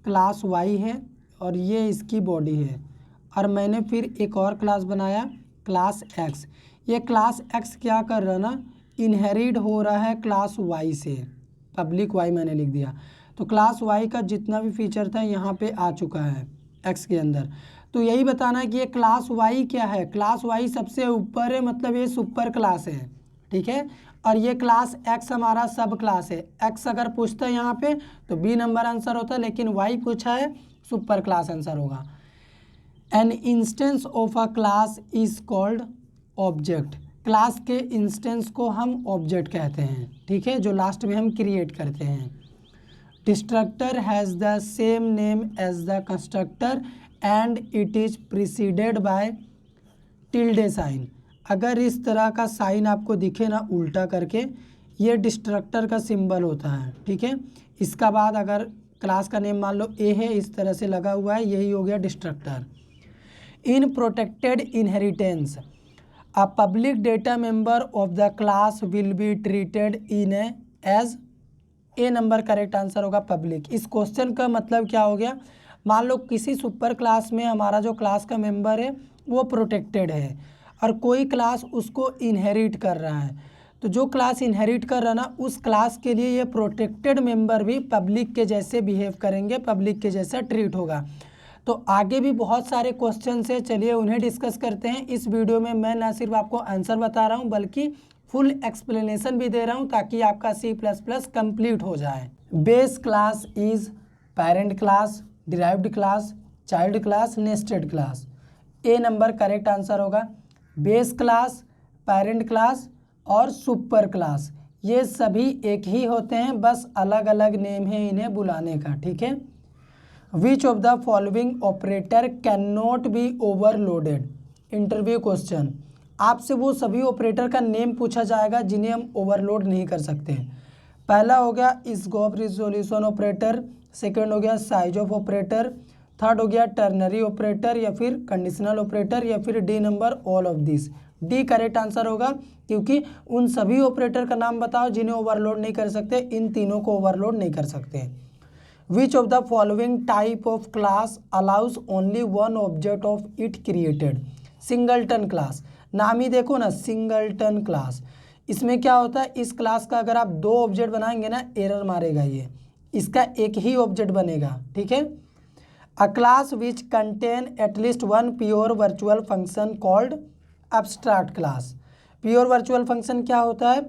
क्लास Y है और ये इसकी बॉडी है, और मैंने फिर एक और क्लास बनाया क्लास X। ये क्लास X क्या कर रहा ना, इनहेरिट हो रहा है क्लास Y से, पब्लिक Y मैंने लिख दिया। तो क्लास Y का जितना भी फीचर था यहाँ पे आ चुका है X के अंदर। तो यही बताना है कि ये क्लास Y क्या है, क्लास Y सबसे ऊपर है, मतलब ये सुपर क्लास है, ठीक है। और ये क्लास X हमारा सब क्लास है। X अगर पूछता है यहाँ पे तो B नंबर आंसर होता है, लेकिन Y पूछा है सुपर क्लास आंसर होगा। An instance of a class is called object. Class के इंस्टेंस को हम ऑब्जेक्ट कहते हैं, ठीक है, जो लास्ट में हम क्रिएट करते हैं। Destructor has the same name as the constructor and it is preceded by tilde sign. अगर इस तरह का साइन आपको दिखे ना उल्टा करके, ये डिस्ट्रक्टर का सिंबल होता है, ठीक है। इसका बाद अगर क्लास का नेम मान लो ए है, इस तरह से लगा हुआ है, यही हो गया destructor. In protected inheritance a public data member of the class will be treated in as, A number correct answer होगा पब्लिक। इस क्वेश्चन का मतलब क्या हो गया, मान लो किसी सुपर क्लास में हमारा जो क्लास का मेंबर है वो प्रोटेक्टेड है और कोई क्लास उसको इनहेरिट कर रहा है, तो जो क्लास इनहेरिट कर रहा है ना उस क्लास के लिए ये प्रोटेक्टेड मेंबर भी पब्लिक के जैसे बिहेव करेंगे, पब्लिक के जैसा ट्रीट होगा। तो आगे भी बहुत सारे क्वेश्चन है, चलिए उन्हें डिस्कस करते हैं। इस वीडियो में मैं ना सिर्फ आपको आंसर बता रहा हूँ बल्कि फुल एक्सप्लेनेशन भी दे रहा हूँ ताकि आपका C++ कंप्लीट हो जाए। Base class is parent class, derived class, child class, nested class. A number correct answer होगा। बेस क्लास, पेरेंट क्लास और सुपर क्लास ये सभी एक ही होते हैं, बस अलग अलग नेम है इन्हें बुलाने का, ठीक है। Which of the following operator can not be overloaded. Interview question, आपसे वो सभी ऑपरेटर का नेम पूछा जाएगा जिन्हें हम ओवरलोड नहीं कर सकते। पहला हो गया स्कोप रिजोल्यूशन ऑपरेटर, सेकंड हो गया साइज ऑफ ऑपरेटर, थर्ड हो गया टर्नरी ऑपरेटर या फिर कंडीशनल ऑपरेटर या फिर D number all of this. D correct answer होगा, क्योंकि उन सभी ऑपरेटर का नाम बताओ जिन्हें ओवरलोड नहीं कर सकते, इन तीनों को ओवरलोड नहीं कर सकते। विच of the following type of class allows only one object of it created. Singleton class, नाम ही देखो ना, सिंगलटन क्लास। इसमें क्या होता है, इस क्लास का अगर आप दो ऑब्जेक्ट बनाएंगे ना, एरर मारेगा ये, इसका एक ही ऑब्जेक्ट बनेगा, ठीक है। अ class which contain at least one pure virtual function called abstract class. Pure virtual function क्या होता है,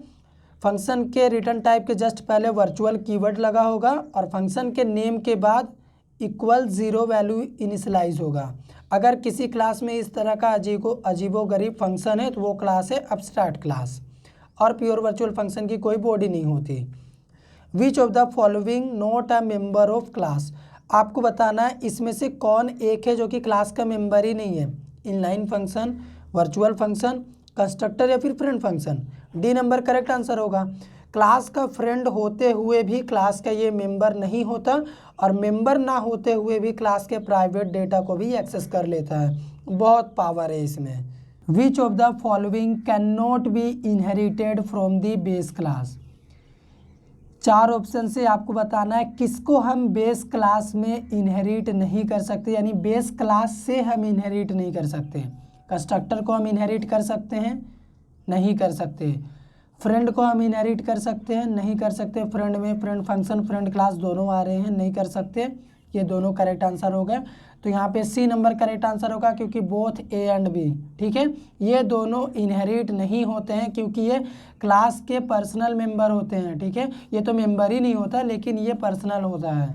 फंक्शन के रिटर्न टाइप के जस्ट पहले वर्चुअल कीवर्ड लगा होगा और फंक्शन के नेम के बाद इक्वल 0 वैल्यू इनिशलाइज होगा। अगर किसी क्लास में इस तरह का अजीबोगरीब फंक्शन है तो वो क्लास है एब्स्ट्रैक्ट क्लास, और प्योर वर्चुअल फंक्शन की कोई बॉडी नहीं होती। विच of the following not a member of class. आपको बताना है इसमें से कौन एक है जो कि क्लास का मेंबर ही नहीं है। Inline function, virtual function, constructor या फिर friend function. D number correct answer होगा। क्लास का फ्रेंड होते हुए भी क्लास का ये मेंबर नहीं होता, और मेंबर ना होते हुए भी क्लास के प्राइवेट डेटा को भी एक्सेस कर लेता है। बहुत पावर है इसमें। विच of the following can not be inherited from the base class. चार ऑप्शन से आपको बताना है किसको हम बेस क्लास में इनहेरिट नहीं कर सकते, यानी बेस क्लास से हम इनहेरिट नहीं कर सकते। कंस्ट्रक्टर को हम इनहेरिट कर सकते हैं, नहीं कर सकते। फ्रेंड को हम इनहेरिट कर सकते हैं, नहीं कर सकते। फ्रेंड में फ्रेंड फंक्शन, फ्रेंड क्लास दोनों आ रहे हैं, नहीं कर सकते। ये दोनों करेक्ट आंसर हो गए। तो यहाँ पे सी नंबर करेक्ट आंसर होगा, क्योंकि बोथ ए एंड बी, ठीक है, ये दोनों इनहेरिट नहीं होते हैं क्योंकि ये क्लास के पर्सनल मेंबर होते हैं, ठीक है। ये तो मेंबर ही नहीं होता, लेकिन ये पर्सनल होता है।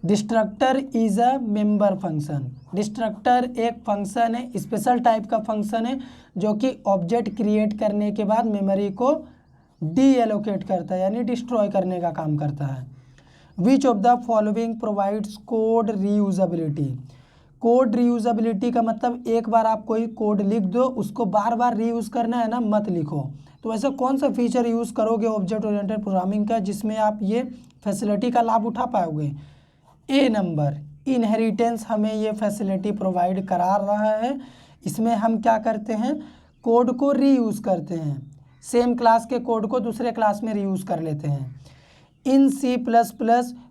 Destructor is a member function. Destructor एक फंक्शन है, स्पेशल टाइप का फंक्शन है, जो कि ऑब्जेक्ट क्रिएट करने के बाद मेमोरी को डी एलोकेट करता है, यानी डिस्ट्रॉय करने का काम करता है। Which of the following provides code reusability. Code reusability का मतलब एक बार आप कोई कोड लिख दो, उसको बार बार रीयूज़ करना है ना, मत लिखो। तो ऐसा कौन सा फीचर यूज़ करोगे ऑब्जेक्ट ओरिएंटेड प्रोग्रामिंग का जिसमें आप ये फैसिलिटी का लाभ उठा पाओगे। ए नंबर, इनहेरिटेंस हमें ये फैसिलिटी प्रोवाइड करा रहा है। इसमें हम क्या करते हैं, कोड को रीयूज़ करते हैं, सेम क्लास के कोड को दूसरे क्लास में रीयूज़ कर लेते हैं। In C++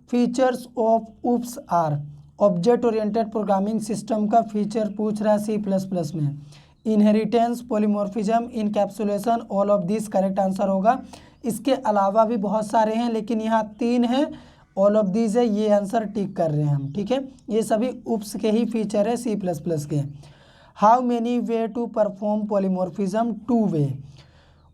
features of UPS आर। ऑब्जेक्ट ओरिएंटेड प्रोग्रामिंग सिस्टम का फीचर पूछ रहा है C++ में। Inheritance, polymorphism, encapsulation, all of this correct answer होगा। इसके अलावा भी बहुत सारे हैं, लेकिन यहाँ 3 हैं, ऑल ऑफ दिस है, ये आंसर टिक कर रहे हैं हम, ठीक है। ये सभी UPS के ही फीचर है C++ के। How many way to perform polymorphism, 2 way.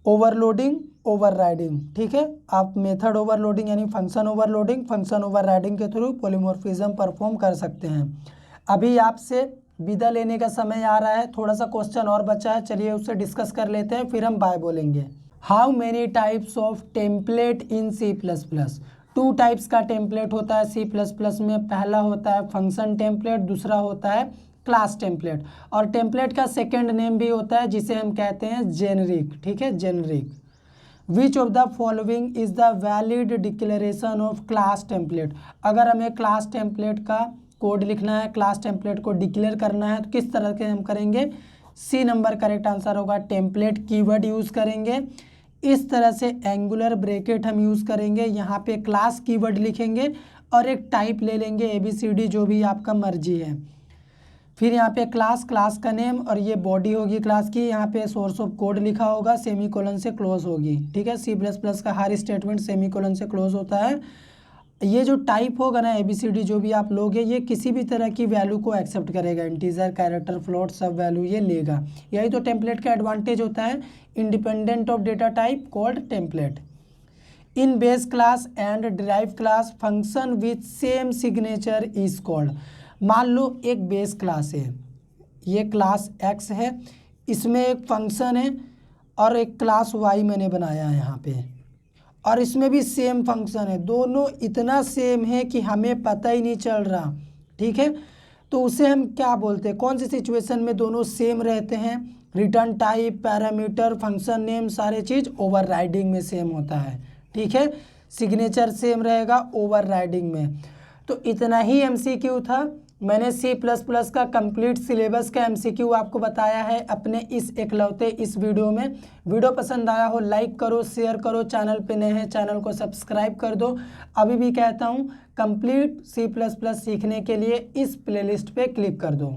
Overloading, overriding, ठीक है। आप मेथड ओवरलोडिंग यानी फंक्शन ओवरलोडिंग, फंक्शन ओवरराइडिंग के थ्रू पॉलीमॉर्फिज्म परफॉर्म कर सकते हैं। अभी आपसे विदा लेने का समय आ रहा है, थोड़ा सा क्वेश्चन और बचा है, चलिए उससे डिस्कस कर लेते हैं, फिर हम बाय बोलेंगे। How many types of template in C++। 2 types का टेम्पलेट होता है C++ में। पहला होता है फंक्शन टेम्पलेट, दूसरा होता है क्लास टेम्पलेट। और टेम्पलेट का सेकंड नेम भी होता है जिसे हम कहते हैं जेनरिक, ठीक है, generic. Which of the following is the valid declaration of class template. अगर हमें क्लास टेम्पलेट का कोड लिखना है, क्लास टेम्पलेट को डिक्लेयर करना है, तो किस तरह के हम करेंगे। सी नंबर करेक्ट आंसर होगा। टेम्पलेट कीवर्ड यूज़ करेंगे, इस तरह से एंगुलर ब्रैकेट हम यूज़ करेंगे, यहाँ पे क्लास कीवर्ड लिखेंगे और एक टाइप ले लेंगे ABCD, जो भी आपका मर्जी है। फिर यहाँ पे क्लास का नेम, और ये बॉडी होगी क्लास की, यहाँ पे सोर्स ऑफ कोड लिखा होगा, सेमीकोलन से क्लोज होगी, ठीक है। C++ का हर स्टेटमेंट सेमीकोलन से क्लोज होता है। ये जो टाइप होगा ना ABCD, जो भी आप लोगे, ये किसी भी तरह की वैल्यू को एक्सेप्ट करेगा, इंटीजर, कैरेक्टर, फ्लोट, सब वैल्यू ये लेगा। यही तो टेम्पलेट का एडवांटेज होता है, independent of data type called template. In base class and derive class function with same signature is called. मान लो एक बेस क्लास है, ये क्लास X है, इसमें एक फंक्शन है और एक क्लास Y मैंने बनाया है यहाँ पे, और इसमें भी सेम फंक्शन है। दोनों इतना सेम है कि हमें पता ही नहीं चल रहा, ठीक है। तो उसे हम क्या बोलते हैं, कौन सी सिचुएशन में दोनों सेम रहते हैं। Return type, parameter, function name, सारे चीज़ ओवरराइडिंग में सेम होता है, ठीक है। सिग्नेचर सेम रहेगा ओवरराइडिंग में। तो इतना ही एमसीक्यू था। मैंने C++ का कंप्लीट सिलेबस का एमसीक्यू आपको बताया है अपने इस एकलौते इस वीडियो में। वीडियो पसंद आया हो लाइक करो, शेयर करो, चैनल पे नए हैं चैनल को सब्सक्राइब कर दो। अभी भी कहता हूँ कंप्लीट C++ सीखने के लिए इस प्लेलिस्ट पे क्लिक कर दो।